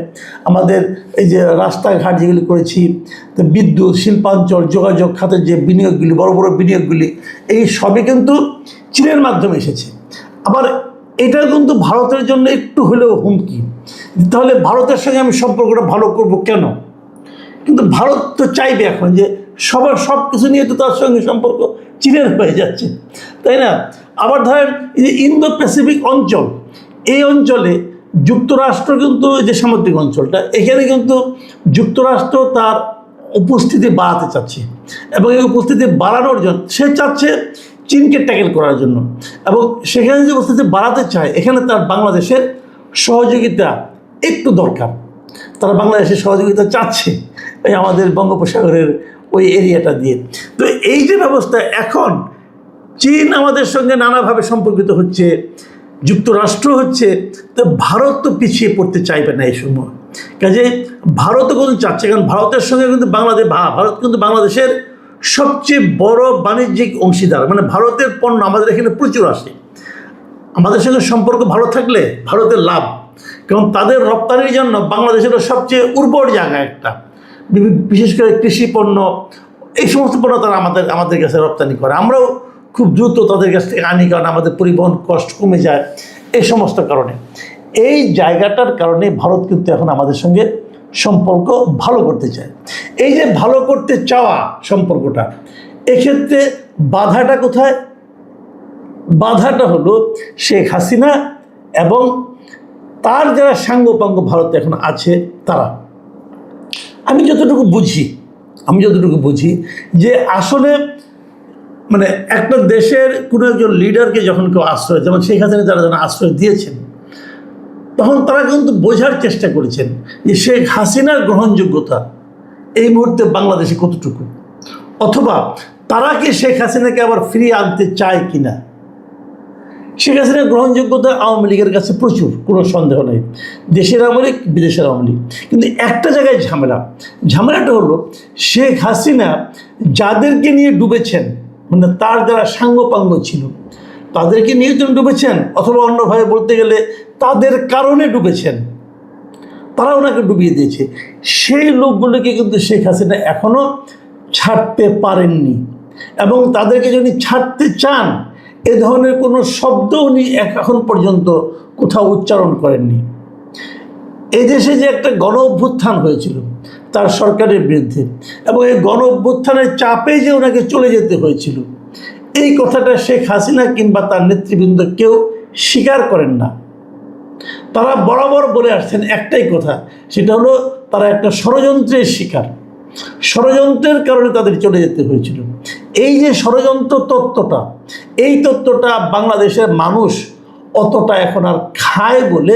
আমাদের এই যে রাস্তাঘাট যেগুলি করেছি, বিদ্যুৎ, শিল্পাঞ্চল, যোগাযোগ খাতের যে বিনিয়োগগুলি, বড় বড় বিনিয়োগগুলি, এই সবই কিন্তু চীনের মাধ্যমে এসেছে। আবার এটা কিন্তু ভারতের জন্য একটু হলেও হুমকি, তাহলে ভারতের সঙ্গে আমি সম্পর্কটা ভালো করব কেন? কিন্তু ভারত তো চাইবে এখন যে সব কিছু নিয়ে তো তার সঙ্গে সম্পর্ক চীনের হয়ে যাচ্ছে, তাই না? আবার ধরেন এই যে ইন্দো প্যাসিফিক অঞ্চল, এই অঞ্চলে যুক্তরাষ্ট্র কিন্তু যে সামুদ্রিক অঞ্চলটা, এখানে কিন্তু যুক্তরাষ্ট্র তার উপস্থিতি বাড়াতে চাচ্ছে, এবং এই উপস্থিতি বাড়ানোর জন্য সে চাচ্ছে চীনকে ট্যাকেল করার জন্য, এবং সেখানে যে উপস্থিতি বাড়াতে চায় এখানে তার বাংলাদেশের সহযোগিতা একটু দরকার। তারা বাংলাদেশের সহযোগিতা চাচ্ছে এই আমাদের বঙ্গোপসাগরের ওই এরিয়াটা দিয়ে। তো এই যে ব্যবস্থা, এখন চীন আমাদের সঙ্গে নানাভাবে সম্পর্কিত হচ্ছে, যুক্তরাষ্ট্র হচ্ছে, তো ভারত তো পিছিয়ে পড়তে চাইবে না এই সময়। কাজে ভারতও কিন্তু চাচ্ছে, কারণ ভারতের সঙ্গে কিন্তু ভারত কিন্তু বাংলাদেশের সবচেয়ে বড় বাণিজ্যিক অংশীদার, মানে ভারতের পণ্য আমাদের এখানে প্রচুর আসে। আমাদের সঙ্গে সম্পর্ক ভালো থাকলে ভারতের লাভ, কারণ তাদের রপ্তানির জন্য বাংলাদেশের সবচেয়ে উর্বর জায়গা একটা, বিশেষ করে কৃষি পণ্য, এই সমস্ত পণ্য তারা আমাদের কাছে রপ্তানি করে। আমরাও খুব দ্রুত তাদের কাছ থেকে আনি, কারণ আমাদের পরিবহন কষ্ট কমে যায় এই সমস্ত কারণে। এই জায়গাটার কারণে ভারত কিন্তু এখন আমাদের সঙ্গে সম্পর্ক ভালো করতে চায়। এই যে ভালো করতে চাওয়া সম্পর্কটা, এক্ষেত্রে বাধাটা কোথায়? বাধাটা হলো শেখ হাসিনা এবং তার যারা সাঙ্গপাঙ্গ ভারতে এখন আছে তারা। আমি যতটুকু বুঝি যে আসলে মানে একটা দেশের কোনো একজন লিডারকে যখন কেউ আশ্রয়, যেমন শেখ হাসিনা যারা যেন আশ্রয় দিয়েছেন, তখন তারা কিন্তু বোঝার চেষ্টা করেছেন যে শেখ হাসিনার গ্রহণযোগ্যতা এই মুহূর্তে বাংলাদেশে কতটুকু, অথবা তারা কি শেখ হাসিনাকে আবার ফিরিয়ে আনতে চায় কিনা। শেখ হাসিনার গ্রহণযোগ্যতা আওয়ামী লীগের কাছে প্রচুর, কোনো সন্দেহ নেই, দেশের আওয়ামী লীগ, বিদেশের আওয়ামী লীগ। কিন্তু একটা জায়গায় ঝামেলাটা হলো শেখ হাসিনা যাদেরকে নিয়ে ডুবেছেন, মানে তার যারা সাঙ্গপাঙ্গ ছিল তাদেরকে নিয়ে তিনি ডুবেছেন, অথবা অন্যভাবে বলতে গেলে তাদের কারণে ডুবেছেন, তারা ওনাকে ডুবিয়ে দিয়েছে। সেই লোকগুলোকে কিন্তু শেখ হাসিনা এখনও ছাড়তে পারেননি, এবং তাদেরকে যদি ছাড়তে চান এ ধরনের কোনো শব্দ উনি এখন পর্যন্ত কোথাও উচ্চারণ করেননি। এই দেশে যে একটা গণ অভ্যুত্থান হয়েছিল তার সরকারের বিরুদ্ধে, এবং এই গণ অভ্যুত্থানের চাপে যে ওনাকে চলে যেতে হয়েছিল, এই কথাটা শেখ হাসিনা কিংবা তার নেতৃবৃন্দ কেউ স্বীকার করেন না। তারা বরাবর বলে আসছেন একটাই কথা, সেটা হলো তারা একটা ষড়যন্ত্রের শিকার, ষড়যন্ত্রের কারণে তাদের চলে যেতে হয়েছিল। এই যে ষড়যন্ত্র তত্ত্বটা, এই তত্ত্বটা বাংলাদেশের মানুষ অতটা এখন আর খায় বলে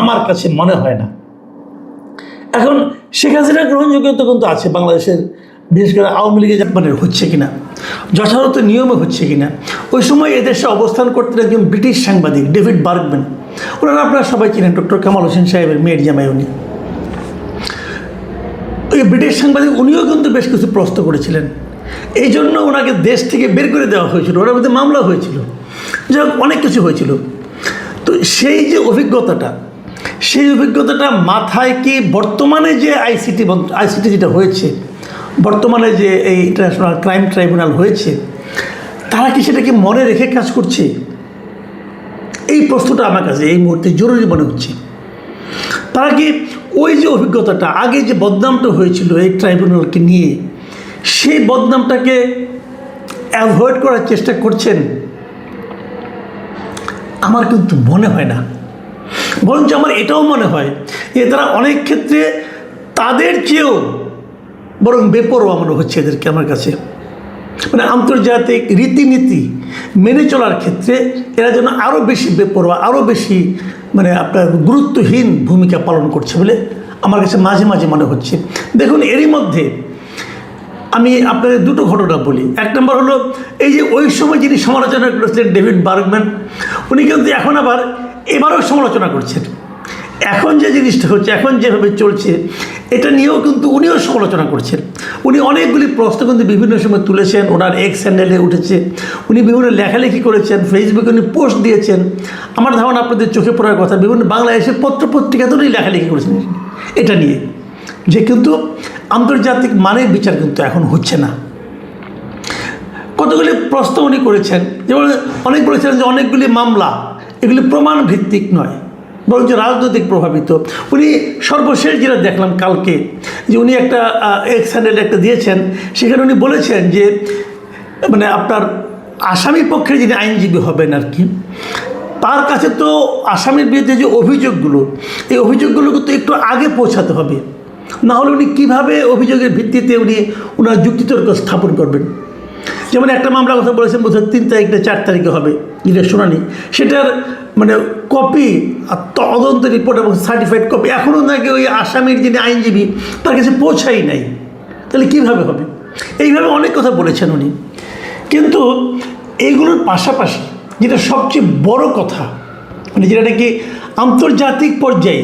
আমার কাছে মনে হয় না। এখন শেখ হাসিনার গ্রহণযোগ্যতা কিন্তু আছে বাংলাদেশের, বিশেষ করে আওয়ামী লীগের মানে হচ্ছে কিনা, যথাযথ নিয়মে হচ্ছে কিনা। ওই সময় এদেশে অবস্থান করতেন একজন ব্রিটিশ সাংবাদিক ডেভিড বার্গম্যান, ওনারা আপনারা সবাই চিনেন, ডক্টর কামাল হোসেন সাহেবের মেয়ের জামাই উনি। ওই ব্রিটিশ সাংবাদিক উনিও কিন্তু বেশ কিছু প্রশ্ন করেছিলেন, এই জন্য ওনাকে দেশ থেকে বের করে দেওয়া হয়েছিল, ওনার মধ্যে মামলা হয়েছিল, যাই হোক অনেক কিছু হয়েছিল। তো সেই যে অভিজ্ঞতাটা, সেই অভিজ্ঞতাটা মাথায় কি বর্তমানে যে আইসিটি যেটা হয়েছে, বর্তমানে যে এই ইন্টারন্যাশনাল ক্রাইম ট্রাইব্যুনাল হয়েছে, তারা কি সেটাকে মনে রেখে কাজ করছে? এই প্রশ্নটা আমার কাছে এই মুহূর্তে জরুরি মনে হচ্ছে। তারা কি ওই যে অভিজ্ঞতাটা, আগে যে বদনামটা হয়েছিল এই ট্রাইব্যুনালকে নিয়ে, সেই বদনামটাকে অ্যাভয়েড করার চেষ্টা করছেন? আমার কিন্তু মনে হয় না, বরঞ্চ আমার এটাও মনে হয় যে তারা অনেক ক্ষেত্রে তাদের চেয়েও বরং বেপরোয়া মনে হচ্ছে এদেরকে আমার কাছে। মানে আন্তর্জাতিক রীতিনীতি মেনে চলার ক্ষেত্রে এরা যেন আরও বেশি বেপরোয়া, আরও বেশি মানে আপনার গুরুত্বহীন ভূমিকা পালন করছে বলে আমার কাছে মাঝে মাঝে মনে হচ্ছে। দেখুন, এরই মধ্যে আমি আপনাদের দুটো ঘটনা বলি। এক নম্বর হলো, এই যে ওই সময় যিনি সমালোচনা করেছিলেন ডেভিড বার্গম্যান, উনি কিন্তু এখন আবার এবারও সমালোচনা করছেন। এখন যে জিনিসটা হচ্ছে, এখন যেভাবে চলছে, এটা নিয়েও কিন্তু উনিও সমালোচনা করছেন। উনি অনেকগুলি প্রশ্ন কিন্তু বিভিন্ন সময় তুলেছেন, ওনার এক্স হ্যান্ডেলে উঠেছে, উনি বিভিন্ন লেখালেখি করেছেন, ফেসবুকে উনি পোস্ট দিয়েছেন। আমার ধারণা আপনাদের চোখে পড়ার কথা, বিভিন্ন বাংলাদেশের পত্রপত্রিকাতে উনি লেখালেখি করেছেন এটা নিয়ে, যে কিন্তু আন্তর্জাতিক মানের বিচার কিন্তু এখন হচ্ছে না। কতগুলি প্রশ্ন উনি করেছেন, যেমন অনেক বলেছিলেন যে অনেকগুলি মামলা এগুলি প্রমাণ ভিত্তিক নয়, বরঞ্চ রাজনৈতিক প্রভাবিত। উনি সর্বশেষ যেটা দেখলাম কালকে, যে উনি একটা এক্স হ্যান্ডেল একটা দিয়েছেন, সেখানে উনি বলেছেন যে মানে আপনার আসামি পক্ষে যিনি আইনজীবী হবেন আর কি, তার কাছে তো আসামির বিরুদ্ধে যে অভিযোগগুলো, এই অভিযোগগুলো তো একটু আগে পৌঁছাতে হবে, না হলে উনি কীভাবে অভিযোগের ভিত্তিতে ওনার যুক্তিতর্ক স্থাপন করবেন। যেমন একটা মামলার কথা বলেছেন বোধহয় 3 তারিখ না 4 তারিখে হবে যেটা শুনানি, সেটার মানে কপি আর তদন্ত রিপোর্ট এবং সার্টিফাইড কপি এখনও নাকি ওই আসামির যিনি আইনজীবী তার কাছে পৌঁছাই নাই, তাহলে কীভাবে হবে? এইভাবে অনেক কথা বলেছেন উনি। কিন্তু এইগুলোর পাশাপাশি যেটা সবচেয়ে বড় কথা, মানে যেটা নাকি আন্তর্জাতিক পর্যায়ে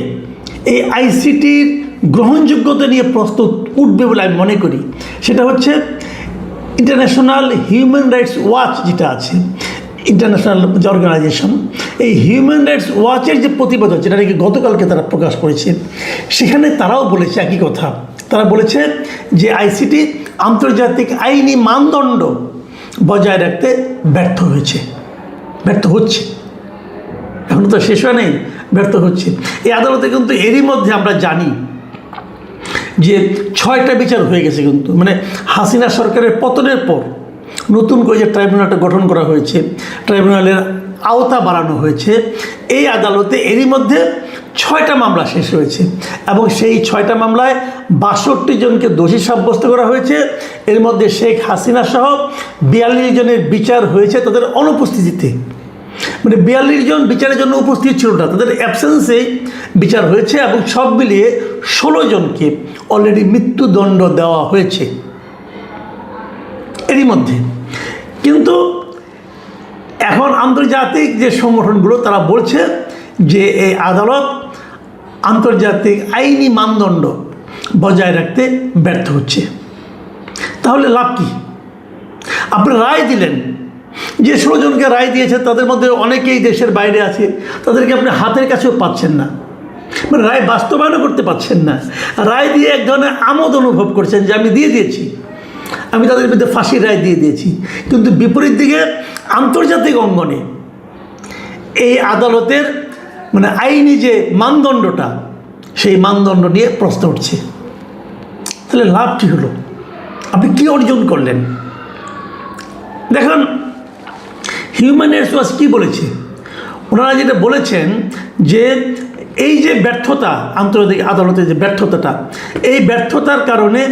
এই আইসিটির গ্রহণযোগ্যতা নিয়ে প্রশ্ন উঠবে বলে আমি মনে করি, সেটা হচ্ছে ইন্টারন্যাশনাল হিউম্যান রাইটস ওয়াচ যেটা আছে, ইন্টারন্যাশনাল যে অর্গানাইজেশন, এই হিউম্যান রাইটস ওয়াচের যে প্রতিবেদন যেটা নাকি গতকালকে তারা প্রকাশ করেছে, সেখানে তারাও বলেছে একই কথা। তারা বলেছে যে আইসিটি আন্তর্জাতিক আইনি মানদণ্ড বজায় রাখতে ব্যর্থ হচ্ছে, এখনও তো শেষ হয় নেই, ব্যর্থ হচ্ছে। এই আদালতে কিন্তু এরই মধ্যে আমরা জানি যে 6টা বিচার হয়ে গেছে, কিন্তু মানে হাসিনা সরকারের পতনের পর নতুন করে যে ট্রাইব্যুনালটা গঠন করা হয়েছে, ট্রাইব্যুনালের আওতা বাড়ানো হয়েছে, এই আদালতে এরই মধ্যে 6টা মামলা শেষ হয়েছে এবং সেই 6টা মামলায় 62 জনকে দোষী সাব্যস্ত করা হয়েছে। এর মধ্যে শেখ হাসিনা সহ 42 জনের বিচার হয়েছে তাদের অনুপস্থিতিতে, মানে 42 জন বিচারের জন্য উপস্থিত ছিল না, তাদের অ্যাবসেন্সে বিচার হয়েছে এবং সব মিলিয়ে 16 জনকে অলরেডি মৃত্যুদণ্ড দেওয়া হয়েছে এরই মধ্যে। কিন্তু এখন আন্তর্জাতিক যে সংগঠনগুলো তারা বলছে যে এই আদালত আন্তর্জাতিক আইনি মানদণ্ড বজায় রাখতে ব্যর্থ হচ্ছে। তাহলে লাভ কি? আপনি রায় দিলেন, যে 16 জনকে রায় দিয়েছে তাদের মধ্যে অনেকেই দেশের বাইরে আছে, তাদেরকে আপনি হাতের কাছেও পাচ্ছেন না, মানে রায় বাস্তবায়নও করতে পারছেন না। রায় দিয়ে এক ধরনের আমোদ অনুভব করছেন যে আমি দিয়ে দিয়েছি, আমি তাদের বিরুদ্ধে ফাঁসির রায় দিয়ে দিয়েছি। কিন্তু বিপরীত দিকে আন্তর্জাতিক অঙ্গনে এই আদালতের মানে আইনি যে মানদণ্ডটা, সেই মানদণ্ড নিয়ে প্রশ্ন উঠছে। তাহলে লাভ কী হলো? আপনি কী অর্জন করলেন? দেখুন হিউম্যান রাইটস ওয়াচ কী বলেছে, ওনারা যেটা বলেছেন যে এই যে ব্যর্থতা, আন্তর্জাতিক আদালতের যে ব্যর্থতাটা, এই ব্যর্থতার কারণে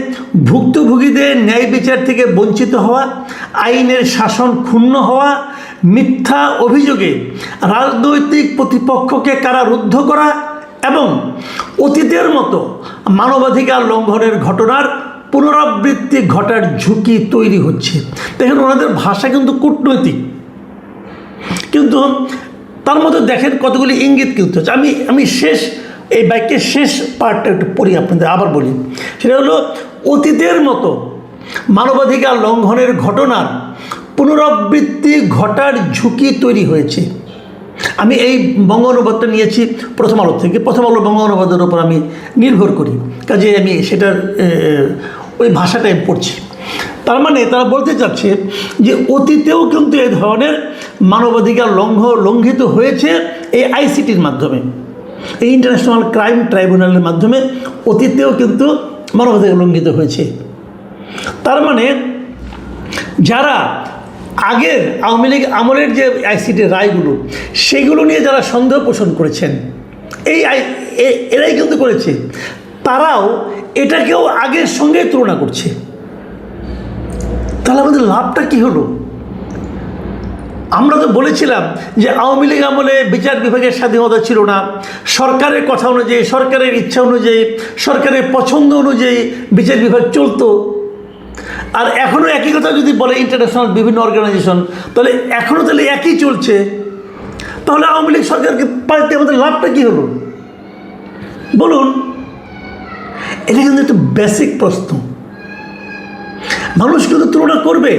ভুক্তভোগীদের ন্যায় বিচার থেকে বঞ্চিত হওয়া, আইনের শাসন ক্ষুণ্ণ হওয়া, মিথ্যা অভিযোগে রাজনৈতিক প্রতিপক্ষকে কারারুদ্ধ করা এবং অতীতের মতো মানবাধিকার লঙ্ঘনের ঘটনার পুনরাবৃত্তি ঘটার ঝুঁকি তৈরি হচ্ছে। দেখেন ওনাদের ভাষা কিন্তু কূটনৈতিক, কিন্তু তার মধ্যে দেখেন কতগুলি ইঙ্গিত কিন্তু হচ্ছে। আমি শেষ এই বাক্যের শেষ পার্টটা একটু পড়ি আপনাদের, আবার বলি। সেটা হলো অতীতের মতো মানবাধিকার লঙ্ঘনের ঘটনার পুনরাবৃত্তি ঘটার ঝুঁকি তৈরি হয়েছে। আমি এই বঙ্গ অনুবাদটা নিয়েছি প্রথম আলো থেকে, প্রথম আলো বঙ্গ অনুবাদের উপর আমি নির্ভর করি, কাজে আমি সেটার ওই ভাষাটাই পড়ছি। তার মানে তারা বলতে চাচ্ছে যে অতীতেও কিন্তু এই ধরনের মানবাধিকার লঙ্ঘিত হয়েছে এই আইসিটির মাধ্যমে, এই ইন্টারন্যাশনাল ক্রাইম ট্রাইব্যুনালের মাধ্যমে অতীতেও কিন্তু মানবাধিকার লঙ্ঘিত হয়েছে। তার মানে যারা আগের আওয়ামী লীগ আমলের যে আইসিটির রায়গুলো, সেগুলো নিয়ে যারা সন্দেহ পোষণ করেছেন, এরাই কিন্তু করেছে, তারাও এটাকেও আগের সঙ্গে তুলনা করছে। তাহলে আমাদের লাভটা কি হলো? আমরা তো বলেছিলাম যে আওয়ামী লীগ আমলে বিচার বিভাগের স্বাধীনতা ছিল না, সরকারের কথা অনুযায়ী, সরকারের ইচ্ছা অনুযায়ী, সরকারের পছন্দ অনুযায়ী বিচার বিভাগ চলতো। আর এখনও একই কথা যদি বলে ইন্টারন্যাশনাল বিভিন্ন অর্গানাইজেশন, তাহলে এখনও তাহলে একই চলছে। তাহলে আওয়ামী লীগ সরকারকে পাল্টে আমাদের লাভটা কী হলো বলুন? এটা কিন্তু একটা বেসিক প্রশ্ন। মানুষ কিন্তু তুলনা করবে,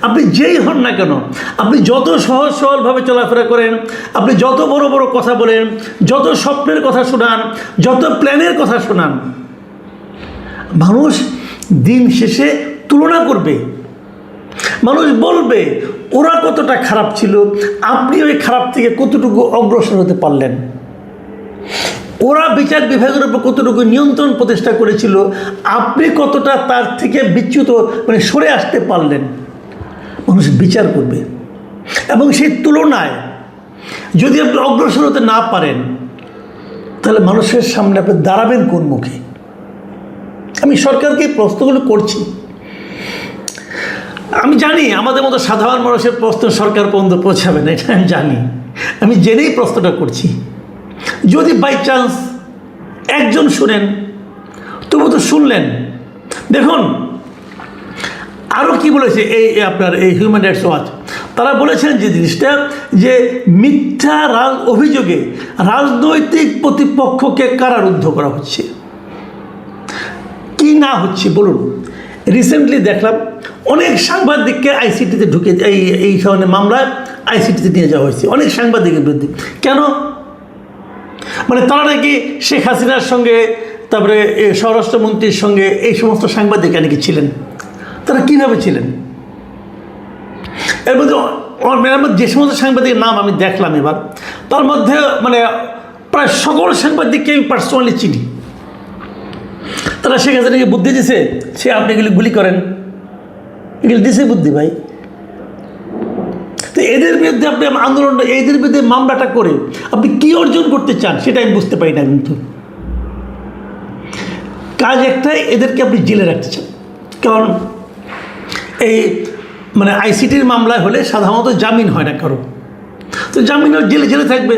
আপনি যেই হন না কেন, আপনি যত সহজ সরলভাবে চলাফেরা করেন, আপনি যত বড় বড় কথা বলেন, যত স্বপ্নের কথা শোনান, যত প্ল্যানের কথা শোনান, মানুষ দিন শেষে তুলনা করবে। মানুষ বলবে ওরা কতটা খারাপ ছিল, আপনি ওই খারাপ থেকে কতটুকু অগ্রসর হতে পারলেন, ওরা বিচার বিভাগের উপর কতটুকু নিয়ন্ত্রণ প্রতিষ্ঠা করেছিল, আপনি কতটা তার থেকে বিচ্যুত মানে সরে আসতে পারলেন। মানুষ মানুষ বিচার করবে। এবং সেই তুলনায় যদি আপনি অগ্রসর হতে না পারেন, তাহলে মানুষের সামনে আপনি দাঁড়াবেন কোন মুখে? আমি সরকারকে এই প্রশ্নগুলো করছি। আমি জানি আমাদের মতো সাধারণ মানুষের প্রশ্ন সরকার পর্যন্ত পৌঁছাবে না, এটা আমি জানি। আমি জেনেই প্রশ্নটা করছি। যদি বাই চান্স একজন শুনেন, তবু তো শুনলেন। দেখুন আরও কি বলেছে এই আপনার এই হিউম্যান রাইটস ওয়াচ, তারা বলেছেন যে জিনিসটা, যে মিথ্যা অভিযোগে রাজনৈতিক প্রতিপক্ষকে কারারুদ্ধ করা হচ্ছে। কি না হচ্ছে বলুন? রিসেন্টলি দেখলাম অনেক সাংবাদিককে আইসিটিতে ঢুকে এই ধরনের মামলায় আইসিটিতে নিয়ে যাওয়া হয়েছে, অনেক সাংবাদিকের বিরুদ্ধে। কেন? মানে তারা নাকি শেখ হাসিনার সঙ্গে, তারপরে স্বরাষ্ট্রমন্ত্রীর সঙ্গে এই সমস্ত সাংবাদিক নাকি ছিলেন। তারা কীভাবে ছিলেন? এর মধ্যে যে সমস্ত সাংবাদিকের নাম আমি দেখলাম এবার, তার মধ্যে মানে প্রায় সকল সাংবাদিককে আমি পার্সোনালি চিনি। তারা শেখ হাসিনাকে বুদ্ধি দিছে, সে আপনি এগুলি গুলি করেন, এগুলি দিছে বুদ্ধি ভাই। তো এদের বিরুদ্ধে আপনি আন্দোলনটা, এদের বিরুদ্ধে মামলাটা করে আপনি কী অর্জন করতে চান সেটা আমি বুঝতে পারি না। কিন্তু কাজ একটাই, এদেরকে আপনি জেলে রাখতে চান। কারণ এই মানে আইসিটির মামলায় হলে সাধারণত জামিন হয় না কারো, তো জামিন জেলে জেলে থাকবে।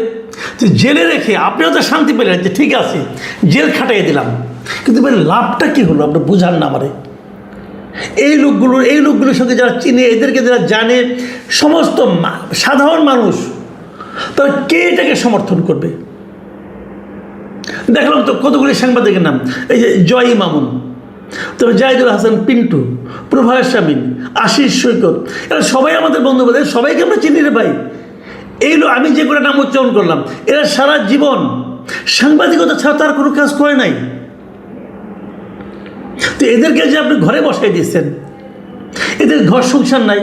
তো জেলে রেখে আপনিও তো শান্তি পেলেন যে ঠিক আছে জেল খাটাইয়ে দিলাম, কিন্তু লাভটা কী হলো আপনার বুঝান না আমারে। এই লোকগুলোর সঙ্গে যারা চিনে, এদেরকে যারা জানে, সমস্ত সাধারণ মানুষ, তারা কে এটাকে সমর্থন করবে? দেখলাম তো কতগুলি সাংবাদিকের নাম, এই যে জয় মামুন, তবে জাহিদুল হাসান পিন্টু, প্রভাস শামীম, আশিস সৈকত, এরা সবাই আমাদের বন্ধু বান্ধব, সবাইকে আমরা চিনি রে ভাই। এইগুলো আমি যে করে নাম উচ্চারণ করলাম, এরা সারা জীবন সাংবাদিকতা ছাড়া তার কোনো কাজ করে নাই। তো এদেরকে যে আপনি ঘরে বসাই দিচ্ছেন, এদের ঘর সংসার নাই,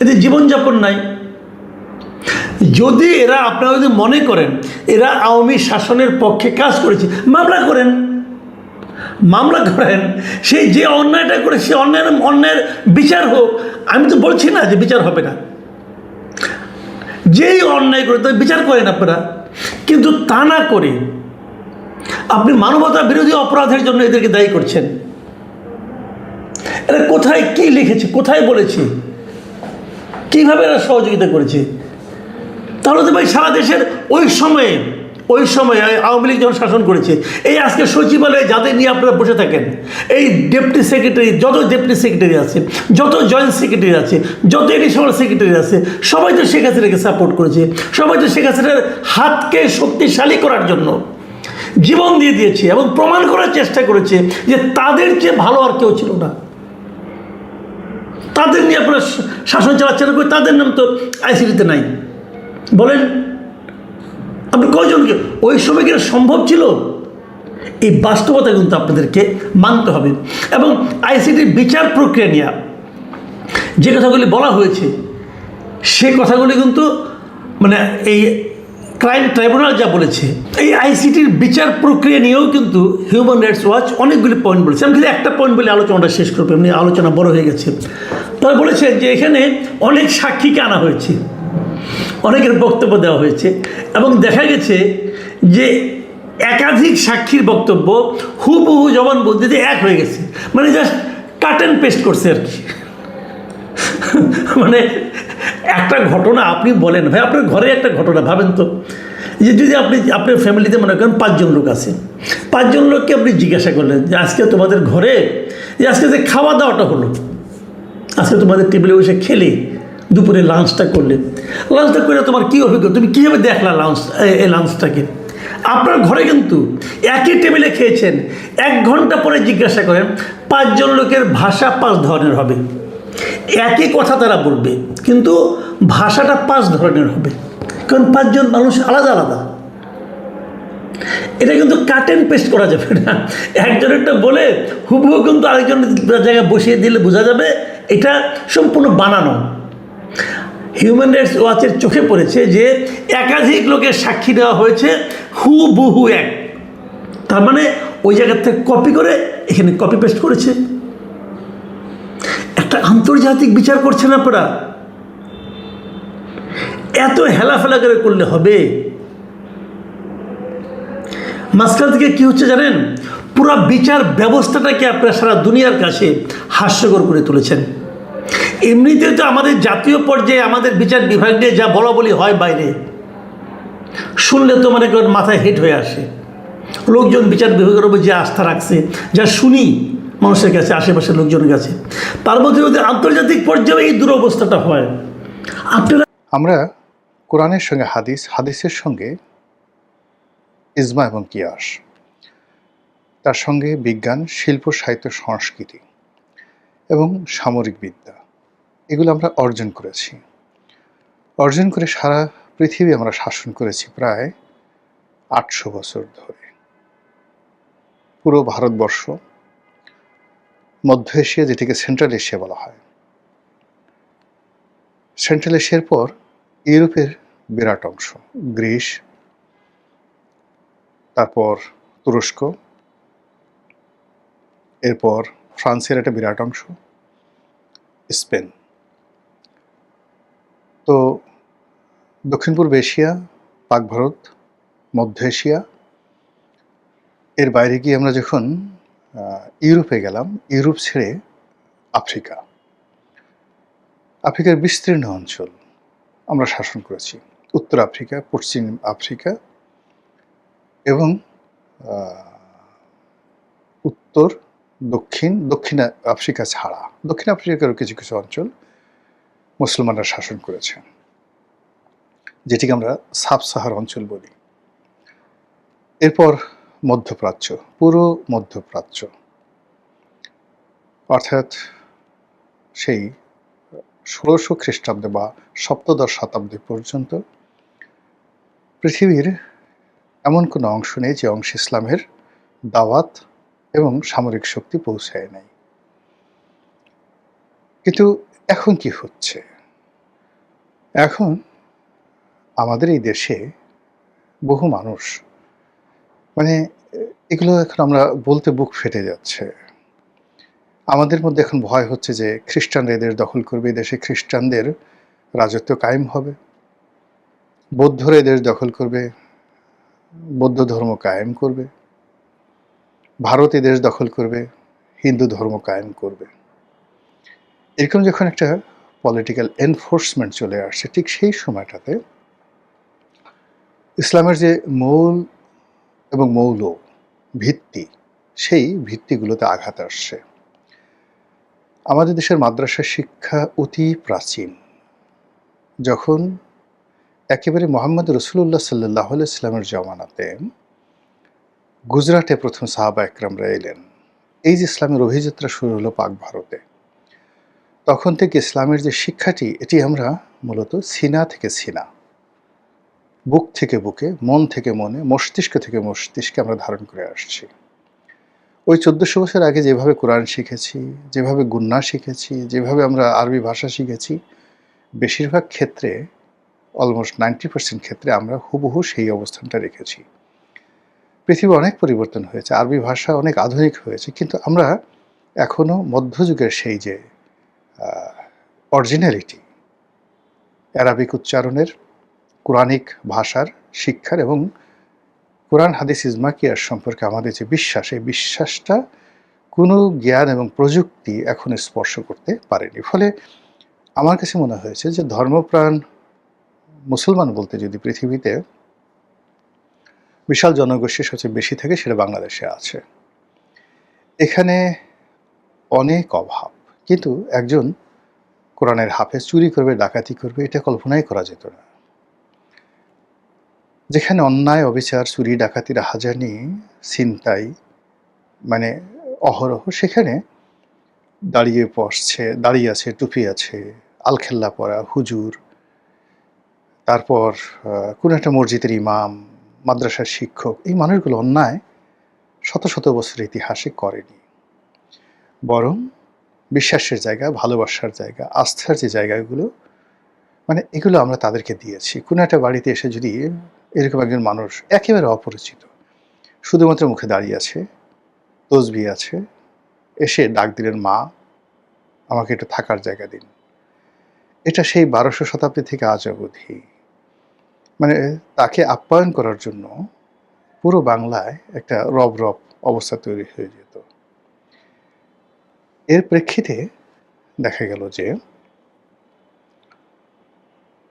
এদের জীবনযাপন নাই। যদি এরা, আপনারা যদি মনে করেন এরা আওয়ামী শাসনের পক্ষে কাজ করেছে, মামলা করেন, সেই যে অন্যায়টা করে সে অন্যায়ের বিচার হোক। আমি তো বলছি না যে বিচার হবে না, যেই অন্যায় করে তার বিচার করেন আপনারা, কিন্তু তা না করে আপনি মানবতা বিরোধী অপরাধের জন্য এদেরকে দায়ী করছেন। এরা কোথায় কি লিখেছে, কোথায় বলেছে, কিভাবে এরা সহযোগিতা করেছে? তাহলে তো ভাই সারা দেশের ওই সময়ে আওয়ামী লীগ যখন শাসন করেছে, এই আজকে সচিবালয়ে যাদের নিয়ে আপনারা বসে থাকেন, এই ডেপুটি সেক্রেটারি, যত ডেপুটি সেক্রেটারি আছে, যত জয়েন্ট সেক্রেটারি আছে, যত এডিশনাল সেক্রেটারি আছে, সবাই তো শেখ হাসিনাকে সাপোর্ট করেছে। সবাই তো শেখ হাসিনার হাতকে শক্তিশালী করার জন্য জীবন দিয়ে দিয়েছে এবং প্রমাণ করার চেষ্টা করেছে যে তাদের চেয়ে ভালো আর কেউ ছিল না। তাদের নিয়ে আপনারা শাসন চালাচ্ছেন, তাদের নাম তো আইসিটিতে নাই। বলেন আপনি কয়জনকে? ওই সময় কি সম্ভব ছিল? এই বাস্তবতা কিন্তু আপনাদেরকে মানতে হবে। এবং আইসিটির বিচার প্রক্রিয়া নিয়ে যে কথাগুলি বলা হয়েছে, সে কথাগুলি কিন্তু মানে এই ক্রাইম ট্রাইব্যুনাল যা বলেছে, এই আইসিটির বিচার প্রক্রিয়া নিয়েও কিন্তু হিউম্যান রাইটস ওয়াচ অনেকগুলি পয়েন্ট বলেছে। আমি কিন্তু একটা পয়েন্ট বলে আলোচনাটা শেষ করবো, এমনি আলোচনা বড় হয়ে গেছে। তারা বলেছে যে এখানে অনেক সাক্ষীকে আনা হয়েছে, অনেকের বক্তব্য দেওয়া হয়েছে, এবং দেখা গেছে যে একাধিক সাক্ষীর বক্তব্য হুবহু জবানবন্দিতে এক হয়ে গেছে। মানে জাস্ট কাট অ্যান্ড পেস্ট করছে আর কি। মানে একটা ঘটনা আপনি বলেন ভাই, আপনার ঘরে একটা ঘটনা ভাবেন তো, যে যদি আপনার ফ্যামিলিতে মনে করেন 5 জন লোক আছে, 5 জন লোককে আপনি জিজ্ঞাসা করলেন যে আজকে তোমাদের ঘরে যে আজকে যে খাওয়া দাওয়াটা হলো, আজকে তোমাদের টেবিলে বসে খেলে দুপুরে লাঞ্চটা করে তোমার কী অভিজ্ঞতা, তুমি কীভাবে দেখলা এই লাঞ্চটাকে? আপনার ঘরে কিন্তু একই টেবিলে খেয়েছেন, 1 ঘন্টা পরে জিজ্ঞাসা করেন, 5 জন লোকের ভাষা 5 ধরনের হবে। একই কথা তারা বলবে, কিন্তু ভাষাটা 5 ধরনের হবে, কারণ 5 জন মানুষ আলাদা আলাদা। এটা কিন্তু কাট অ্যান্ড পেস্ট করা যাবে না। একজনেরটা বলে হুবহু কিন্তু আরেকজনের জায়গায় বসিয়ে দিলে বোঝা যাবে এটা সম্পূর্ণ বানানো। হিউম্যান রাইটস ওয়াচের চোখে পড়েছে যে একাধিক লোকের সাক্ষী দেওয়া হয়েছে হুবহু এক, তার মানে ওই জায়গার থেকে কপি করে এখানে কপি পেস্ট করেছে। একটা আন্তর্জাতিক বিচার করছেন আপনারা? এত হেলাফেলা করে করলে হবে? মাঝখান থেকে কি হচ্ছে জানেন? পুরো বিচার ব্যবস্থাটাকে আপনারা সারা দুনিয়ার কাছে হাস্যকর করে তুলেছেন। এমনিতে তো আমাদের জাতীয় পর্যায়ে আমাদের বিচার বিভাগ নিয়ে যা বলা বলি হয় বাইরে, শুনলে তো মানে মাথায় হেট হয়ে আসে। লোকজন বিচার বিভাগের উপর যে আস্থা রাখছে, যা শুনি মানুষের কাছে, আশেপাশের লোকজনের কাছে, তার মধ্যে যদি আন্তর্জাতিক পর্যায়ে এই দুরবস্থাটা হয়, আপনারা আমরা কোরআনের সঙ্গে হাদিস, হাদিসের সঙ্গে ইজমা এবং কিয়াস, তার সঙ্গে বিজ্ঞান, শিল্প, সাহিত্য, সংস্কৃতি এবং সামরিক বিদ্যা, এগুলো আমরা অর্জন করেছি। অর্জন করে সারা পৃথিবী আমরা শাসন করেছি প্রায় 800 বছর ধরে। পুরো ভারতবর্ষ, মধ্য এশিয়া, যেটিকে সেন্ট্রাল এশিয়া বলা হয়, সেন্ট্রাল এশিয়ার পর ইউরোপের বিরাট অংশ, গ্রিস, তারপর তুরস্ক, এরপর ফ্রান্সের একটা বিরাট অংশ, স্পেন। তো দক্ষিণ পূর্ব এশিয়া, পাক ভারত, মধ্য এশিয়া, এর বাইরে গিয়ে আমরা যখন ইউরোপে গেলাম, ইউরোপ ছেড়ে আফ্রিকা, আফ্রিকার বিস্তীর্ণ অঞ্চল আমরা শাসন করেছি। উত্তর আফ্রিকা, পশ্চিম আফ্রিকা এবং উত্তর, দক্ষিণ আফ্রিকা ছাড়া দক্ষিণ আফ্রিকারও কিছু কিছু অঞ্চল মুসলমানরা শাসন করেছে, যেটিকে আমরা সাব সাহারা অঞ্চল বলি। এরপর মধ্যপ্রাচ্য, পুরো মধ্যপ্রাচ্য, অর্থাৎ সেই 1600 খ্রিস্টাব্দে বা সপ্তদশ শতাব্দী পর্যন্ত পৃথিবীর এমন কোনো অংশ নেই যে অংশে ইসলামের দাওয়াত এবং সামরিক শক্তি পৌঁছায় নাই। কিন্তু এখন কি হচ্ছে? এখন আমাদের এই দেশে বহু মানুষ, মানে এগুলো এখন আমরা বলতে বুক ফেটে যাচ্ছে। আমাদের মধ্যে এখন ভয় হচ্ছে যে খ্রিস্টানরা এদের দখল করবে, দেশে খ্রিস্টানদের রাজত্ব কায়েম হবে, বৌদ্ধরা এদের দখল করবে, বৌদ্ধ ধর্ম কায়েম করবে, ভারত এদেশ দখল করবে, হিন্দু ধর্ম কায়েম করবে। এরকম যখন একটা পলিটিক্যাল এনফোর্সমেন্ট চলে আসছে, ঠিক সেই সময়টাতে ইসলামের যে মূল এবং মৌল ভিত্তি, সেই ভিত্তিগুলোতে আঘাত আসছে। আমাদের দেশের মাদ্রাসা শিক্ষা অতি প্রাচীন। যখন একেবারে মোহাম্মদ রসুল্লাহ সাল্লাহ ইসলামের জমানাতে গুজরাটে প্রথম সাহাবা একরামরা এলেন, এই যে ইসলামের অভিযাত্রা শুরু হলো পাক ভারতে, তখন থেকে ইসলামের যে শিক্ষাটি, এটি আমরা মূলত সিনা থেকে সিনা, বুক থেকে বুকে, মন থেকে মনে, মস্তিষ্ক থেকে মস্তিষ্কে আমরা ধারণ করে আসছি। ওই 1400 বছর আগে যেভাবে কোরআন শিখেছি, যেভাবে গুন্না শিখেছি, যেভাবে আমরা আরবি ভাষা শিখেছি, বেশিরভাগ ক্ষেত্রে, অলমোস্ট 90% ক্ষেত্রে আমরা হুবহু সেই অবস্থানটা রেখেছি। পৃথিবী অনেক পরিবর্তন হয়েছে, আরবি ভাষা অনেক আধুনিক হয়েছে, কিন্তু আমরা এখনও মধ্যযুগের সেই যে অরিজিনালিটি, অ্যারাবিক উচ্চারণের, কোরআনিক ভাষার শিক্ষার এবং কোরআন হাদিস ইজমা কিয়াস সম্পর্কে আমাদের যে বিশ্বাস, এই বিশ্বাসটা কোনো জ্ঞান এবং প্রযুক্তি এখন স্পর্শ করতে পারেনি। ফলে আমার কাছে মনে হয়েছে যে ধর্মপ্রাণ মুসলমান বলতে যদি পৃথিবীতে বিশাল জনগোষ্ঠী সবচেয়ে বেশি থাকে, সেটা বাংলাদেশে আছে। এখানে অনেক অভাব, কিন্তু একজন কোরআনের হাফেজ চুরি করবে, ডাকাতি করবে, এটা কল্পনাই করা যেত না। যেখানে অন্যায়, অবিচার, চুরি, ডাকাতি, রাহাজানি, ছিনতাই মানে অহরহ, সেখানে দাঁড়িয়ে আছে, টুপি আছে, আলখেল্লা পরা হুজুর, তারপর কোনো একটা মসজিদের ইমাম, মাদ্রাসার শিক্ষক, এই মানুষগুলো অন্যায় শত শত বছরের ইতিহাসে করেনি, বরং বিশ্বাসের জায়গা, ভালোবাসার জায়গা, আস্থার যে জায়গাগুলো, মানে এগুলো আমরা তাদেরকে দিয়েছি। কোনো একটা বাড়িতে এসে যদি এরকম একজন মানুষ একেবারে অপরিচিত, শুধুমাত্র মুখে দাঁড়িয়ে আছে, তসবিহ আছে, এসে ডাক দিলেন মা, আমাকে একটু থাকার জায়গা দিন। এটা সেই 1200 শতাব্দী থেকে আজ অবধি, মানে তাকে আপ্যায়ন করার জন্য পুরো বাংলায় একটা রব অবস্থা তৈরি হয়ে যেত। এর প্রেক্ষিতে দেখা গেল যে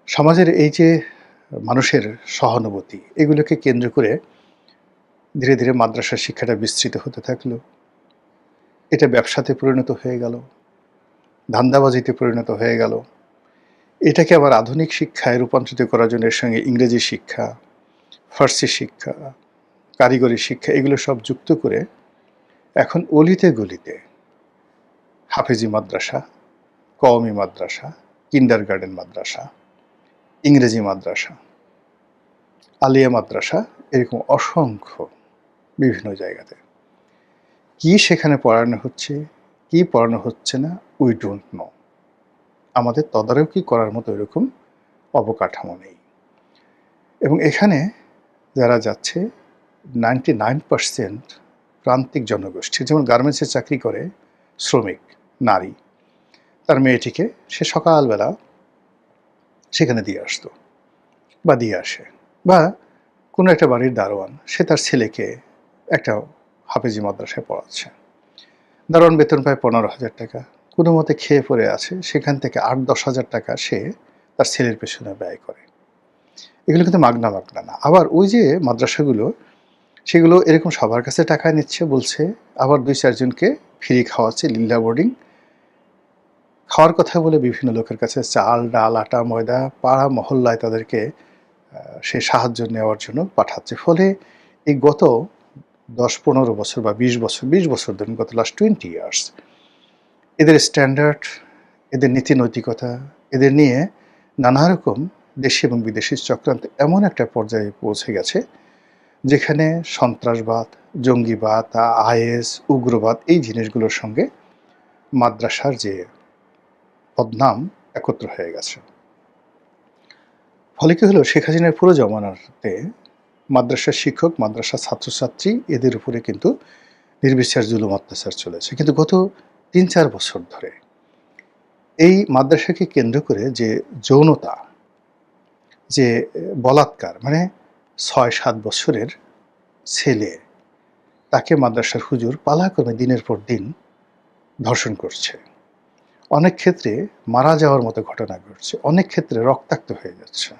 সমাজের এই যে মানুষের সহানুভূতি, এগুলোকে কেন্দ্র করে ধীরে ধীরে মাদ্রাসার শিক্ষাটা বিস্তৃত হতে থাকলো। এটা ব্যবসাতে পরিণত হয়ে গেল, ধান্দাবাজিতে পরিণত হয়ে গেল। এটাকে আবার আধুনিক শিক্ষায় রূপান্তরিত করার জন্য এর সঙ্গে ইংরেজি শিক্ষা, ফার্সি শিক্ষা, কারিগরি শিক্ষা, এগুলো সব যুক্ত করে এখন অলিতে গলিতে হাফেজি মাদ্রাসা, কওমি মাদ্রাসা, কিন্ডারগার্টেন মাদ্রাসা, ইংরেজি মাদ্রাসা, আলিয়া মাদ্রাসা, এরকম অসংখ্য বিভিন্ন জায়গাতে। কি সেখানে পড়ানো হচ্ছে, কি পড়ানো হচ্ছে না, উই ডোন্ট নো। আমাদের তদারকি করার মতো এরকম অবকাঠামো নেই। এবং এখানে যারা যাচ্ছে 99% প্রান্তিক জনগোষ্ঠী, যেমন গার্মেন্টসে চাকরি করে শ্রমিক নারী, তার মেয়েটিকে সে সকালবেলা সেখানে দিয়ে আসতো বা দিয়ে আসে, বা কোনো একটা বাড়ির দারোয়ান, সে তার ছেলেকে একটা হাফেজি মাদ্রাসায় পড়াচ্ছে। দারোয়ান বেতন পায় 15,000 টাকা, কোনো মতে খেয়ে পড়ে আছে, সেখান থেকে 8-10,000 টাকা সে তার ছেলের পেছনে ব্যয় করে। এগুলো কিন্তু মাগনা না। আবার ওই যে মাদ্রাসাগুলো, সেগুলো এরকম সবার কাছে টাকা নিচ্ছে বলছে, আবার 2-4 জনকে ফ্রি খাওয়াচ্ছে, লিল্লা বোর্ডিং। খাওয়ার কথা বলে বিভিন্ন লোকের কাছে চাল, ডাল, আটা, ময়দা পাড়া মহল্লায় তাদেরকে সে সাহায্য নেওয়ার জন্য পাঠাচ্ছে। ফলে এই গত 10-15 বছর বা 20 বছর ধরুন, গত লাস্ট 20 ইয়ার্স, এদের স্ট্যান্ডার্ড, এদের নীতি নৈতিকতা, এদের নিয়ে নানা রকম দেশি এবং বিদেশি চক্রান্ত এমন একটা পর্যায়ে পৌঁছে গেছে যেখানে সন্ত্রাসবাদ, জঙ্গিবাদ, আইএস, উগ্রবাদ, এই জিনিসগুলোর সঙ্গে মাদ্রাসার যে বদনাম একত্র হয়ে গেছে। ফলে কি হলো, শেখ হাসিনার পুরো জমানাতে মাদ্রাসার শিক্ষক, মাদ্রাসার ছাত্রছাত্রী, এদের উপরে কিন্তু নির্বিচার জুলুম অত্যাচার চলেছে। কিন্তু গত 3-4 বছর ধরে এই মাদ্রাসাকে কেন্দ্র করে যে যৌনতা, যে বলাৎকার, মানে 6-7 বছরের ছেলে, তাকে মাদ্রাসার হুজুর পালাক্রমে দিনের পর দিন ধর্ষণ করছে। অনেক ক্ষেত্রে মারা যাওয়ার মতো ঘটনা ঘটছে, অনেক ক্ষেত্রে রক্তাক্ত হয়ে যাচ্ছে।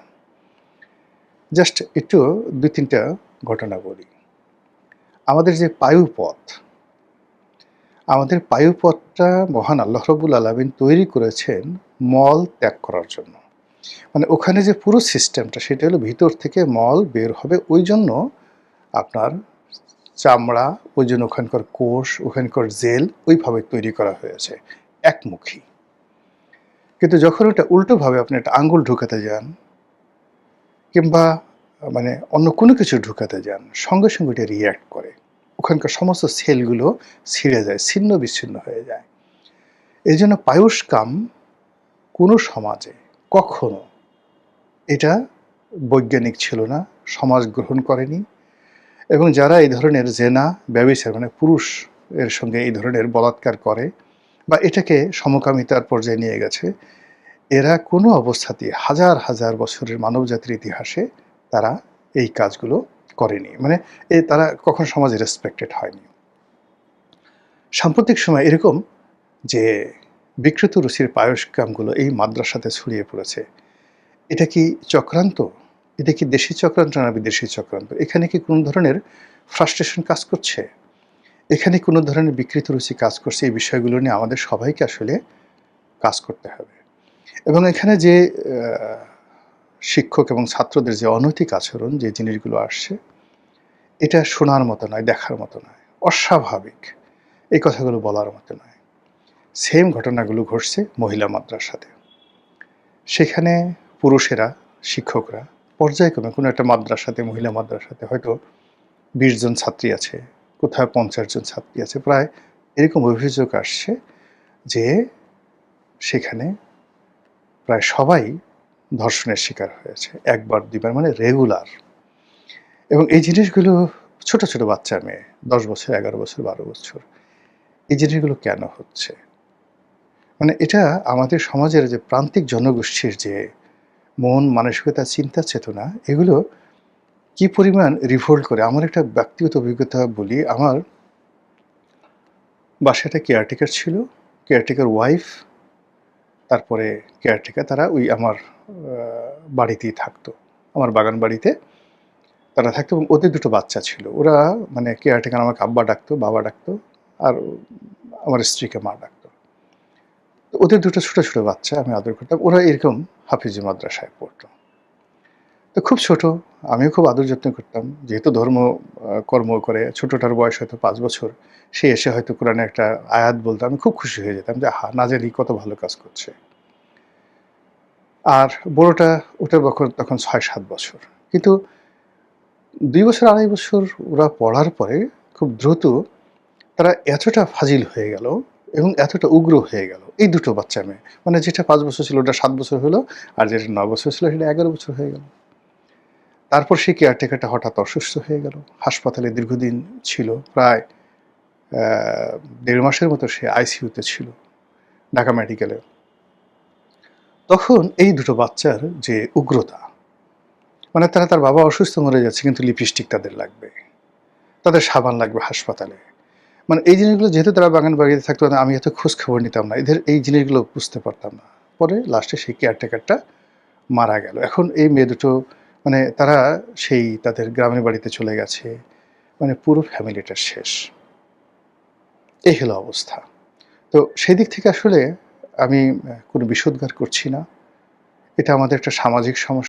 জাস্ট একটু 2-3টা ঘটনা বলি। আমাদের যে পায়ুপথ, আমাদের পায়ুপথটা মহান আল্লাহ রাব্বুল আলামিন তৈরি করেছেন মল ত্যাগ করার জন্য। মানে ওখানে যে পুরো সিস্টেমটা, সেটা হলো ভিতর থেকে মল বের হবে, ওই জন্য আপনার চামড়া, ওই জন্য ওখানকার কোষ, ওখানকার জেল ওইভাবে তৈরি করা হয়েছে, একমুখী। কিন্তু যখন ওটা উল্টোভাবে আপনি একটা আঙ্গুল ঢুকাতে যান কিংবা মানে অন্য কোনো কিছু ঢুকাতে যান, সঙ্গে সঙ্গে এটা রিয়্যাক্ট করে, ওখানকার সমস্ত সেলগুলো ছিঁড়ে যায়, ছিন্ন বিচ্ছিন্ন হয়ে যায়। এই জন্য পায়ুষ্কাম কোনো সমাজে কখনো এটা বৈজ্ঞানিক ছিল না, সমাজ গ্রহণ করেনি। এবং যারা এই ধরনের জেনা, ব্যভিচার, মানে পুরুষ এর সঙ্গে এই ধরনের বলাৎকার করে বা এটাকে সমকামিতার পর্যায়ে নিয়ে গেছে, এরা কোনো অবস্থাতেই হাজার হাজার বছরের মানবজাতির ইতিহাসে তারা এই কাজগুলো করেনি, মানে তারা কখন সমাজে রেসপেক্টেড হয়নি। সাম্প্রতিক সময় এরকম যে বিকৃত রুচির পায়সকামগুলো এই মাদ্রাসাতে ছড়িয়ে পড়েছে, এটা কি চক্রান্ত? এটা কি দেশি চক্রান্ত না বিদেশি চক্রান্ত? এখানে কি কোনো ধরনের ফ্রাস্ট্রেশন কাজ করছে? এখানে কোনো ধরনের বিকৃত রুচি কাজ করছে? এই বিষয়গুলো নিয়ে আমাদের সবাইকে আসলে কাজ করতে হবে। এবং এখানে যে শিক্ষক এবং ছাত্রদের যে অনৈতিক আচরণ, যে জিনিসগুলো আসছে, এটা শোনার মতো নয়, দেখার মতো নয়, অস্বাভাবিক, এই কথাগুলো বলার মতো নয়। সেম ঘটনাগুলো ঘটছে মহিলা মাদ্রাসাতে। সেখানে পুরুষেরা, শিক্ষকরা পর্যায়ক্রমে কোনো একটা মাদ্রাসাতে, মহিলা মাদ্রাসাতে হয়তো 20 জন ছাত্রী আছে, কোথাও 50 জন ছাত্রী আছে, প্রায় এরকম অভিযোগ আসছে যে সেখানে প্রায় সবাই ধর্ষণের শিকার হয়েছে, একবার দুইবার, মানে রেগুলার। এবং এই জিনিসগুলো ছোট ছোট বাচ্চা মেয়ে, 10 বছর, 11 বছর, 12 বছর, এই জিনিসগুলো কেন হচ্ছে? মানে এটা আমাদের সমাজের যে প্রান্তিক জনগোষ্ঠীর যে মন মানসিকতা চিন্তা চেতনা এগুলো কি পরিমাণ রিভোল্ট করে। আমার একটা ব্যক্তিগত অভিজ্ঞতা বলি। আমার বাসায় একটা কেয়ারটেকার ছিল, কেয়ারটেকার ওয়াইফ, তারপরে কেয়ারটেকার, তারা ওই আমার বাড়িতেই থাকতো, আমার বাগান বাড়িতে তারা থাকতো, এবং ওদের দুটো বাচ্চা ছিল। ওরা মানে কেয়ারটেকার আমাকে আব্বা ডাকতো, বাবা ডাকতো, আর আমার স্ত্রীকে মা ডাকতো। তো ওদের দুটো ছোট ছোট বাচ্চা আমি আদর করতাম। ওরা এরকম হাফিজি মাদ্রাসায় পড়তো। তো খুব ছোট, আমিও খুব আদর যত্ন করতাম। যেহেতু ধর্ম কর্ম করে, ছোটটার বয়স হয়তো 5 বছর, সে এসে হয়তো কোরআনে একটা আয়াত বলতো, আমি খুব খুশি হয়ে যেতাম যে আহা, না জানি কত ভালো কাজ করছে। আর বড়টা, ওটা তখন 6-7 বছর। কিন্তু 2 বছর 2.5 বছর ওরা পড়ার পরে খুব দ্রুত তারা এতটা ফাজিল হয়ে গেল এবং এতটা উগ্র হয়ে গেল। এই দুটো বাচ্চা মেয়ে, মানে যেটা 5 বছর ছিল ওটা 7 বছর হলো, আর যেটা 9 বছর ছিল সেটা 11 বছর হয়ে গেল। তারপর সেই কেয়ারটেকারটা হঠাৎ অসুস্থ হয়ে গেল, হাসপাতালে দীর্ঘদিন ছিল, প্রায় 1.5 মাসের মতো সে আইসিইউতে ছিল ঢাকা মেডিকেলে। তখন এই দুটো বাচ্চার যে উগ্রতা, মানে তার বাবা অসুস্থ, মরে যাচ্ছে, কিন্তু লিপস্টিক তাদের লাগবে, তাদের সাবান লাগবে হাসপাতালে। মানে এই জিনিসগুলো যেহেতু তারা বাগান বাড়িতে থাকতো, আমি এত খোঁজ খবর নিতাম না, এদের এই জিনিসগুলো বুঝতে পারতাম না। পরে লাস্টে সেই কেয়ারটেকারটা মারা গেল। এখন এই মেয়ে দুটো মানে তারা সেই তাদের গ্রামের বাড়িতে চলে গেছে, মানে পুরো ফ্যামিলিটা শেষ। এই হলো অবস্থা। তো সেই দিক থেকে আসলে আমি কোনো বিষোদ্গার করছি না। এটা আমাদের একটা সামাজিক সমস্যা।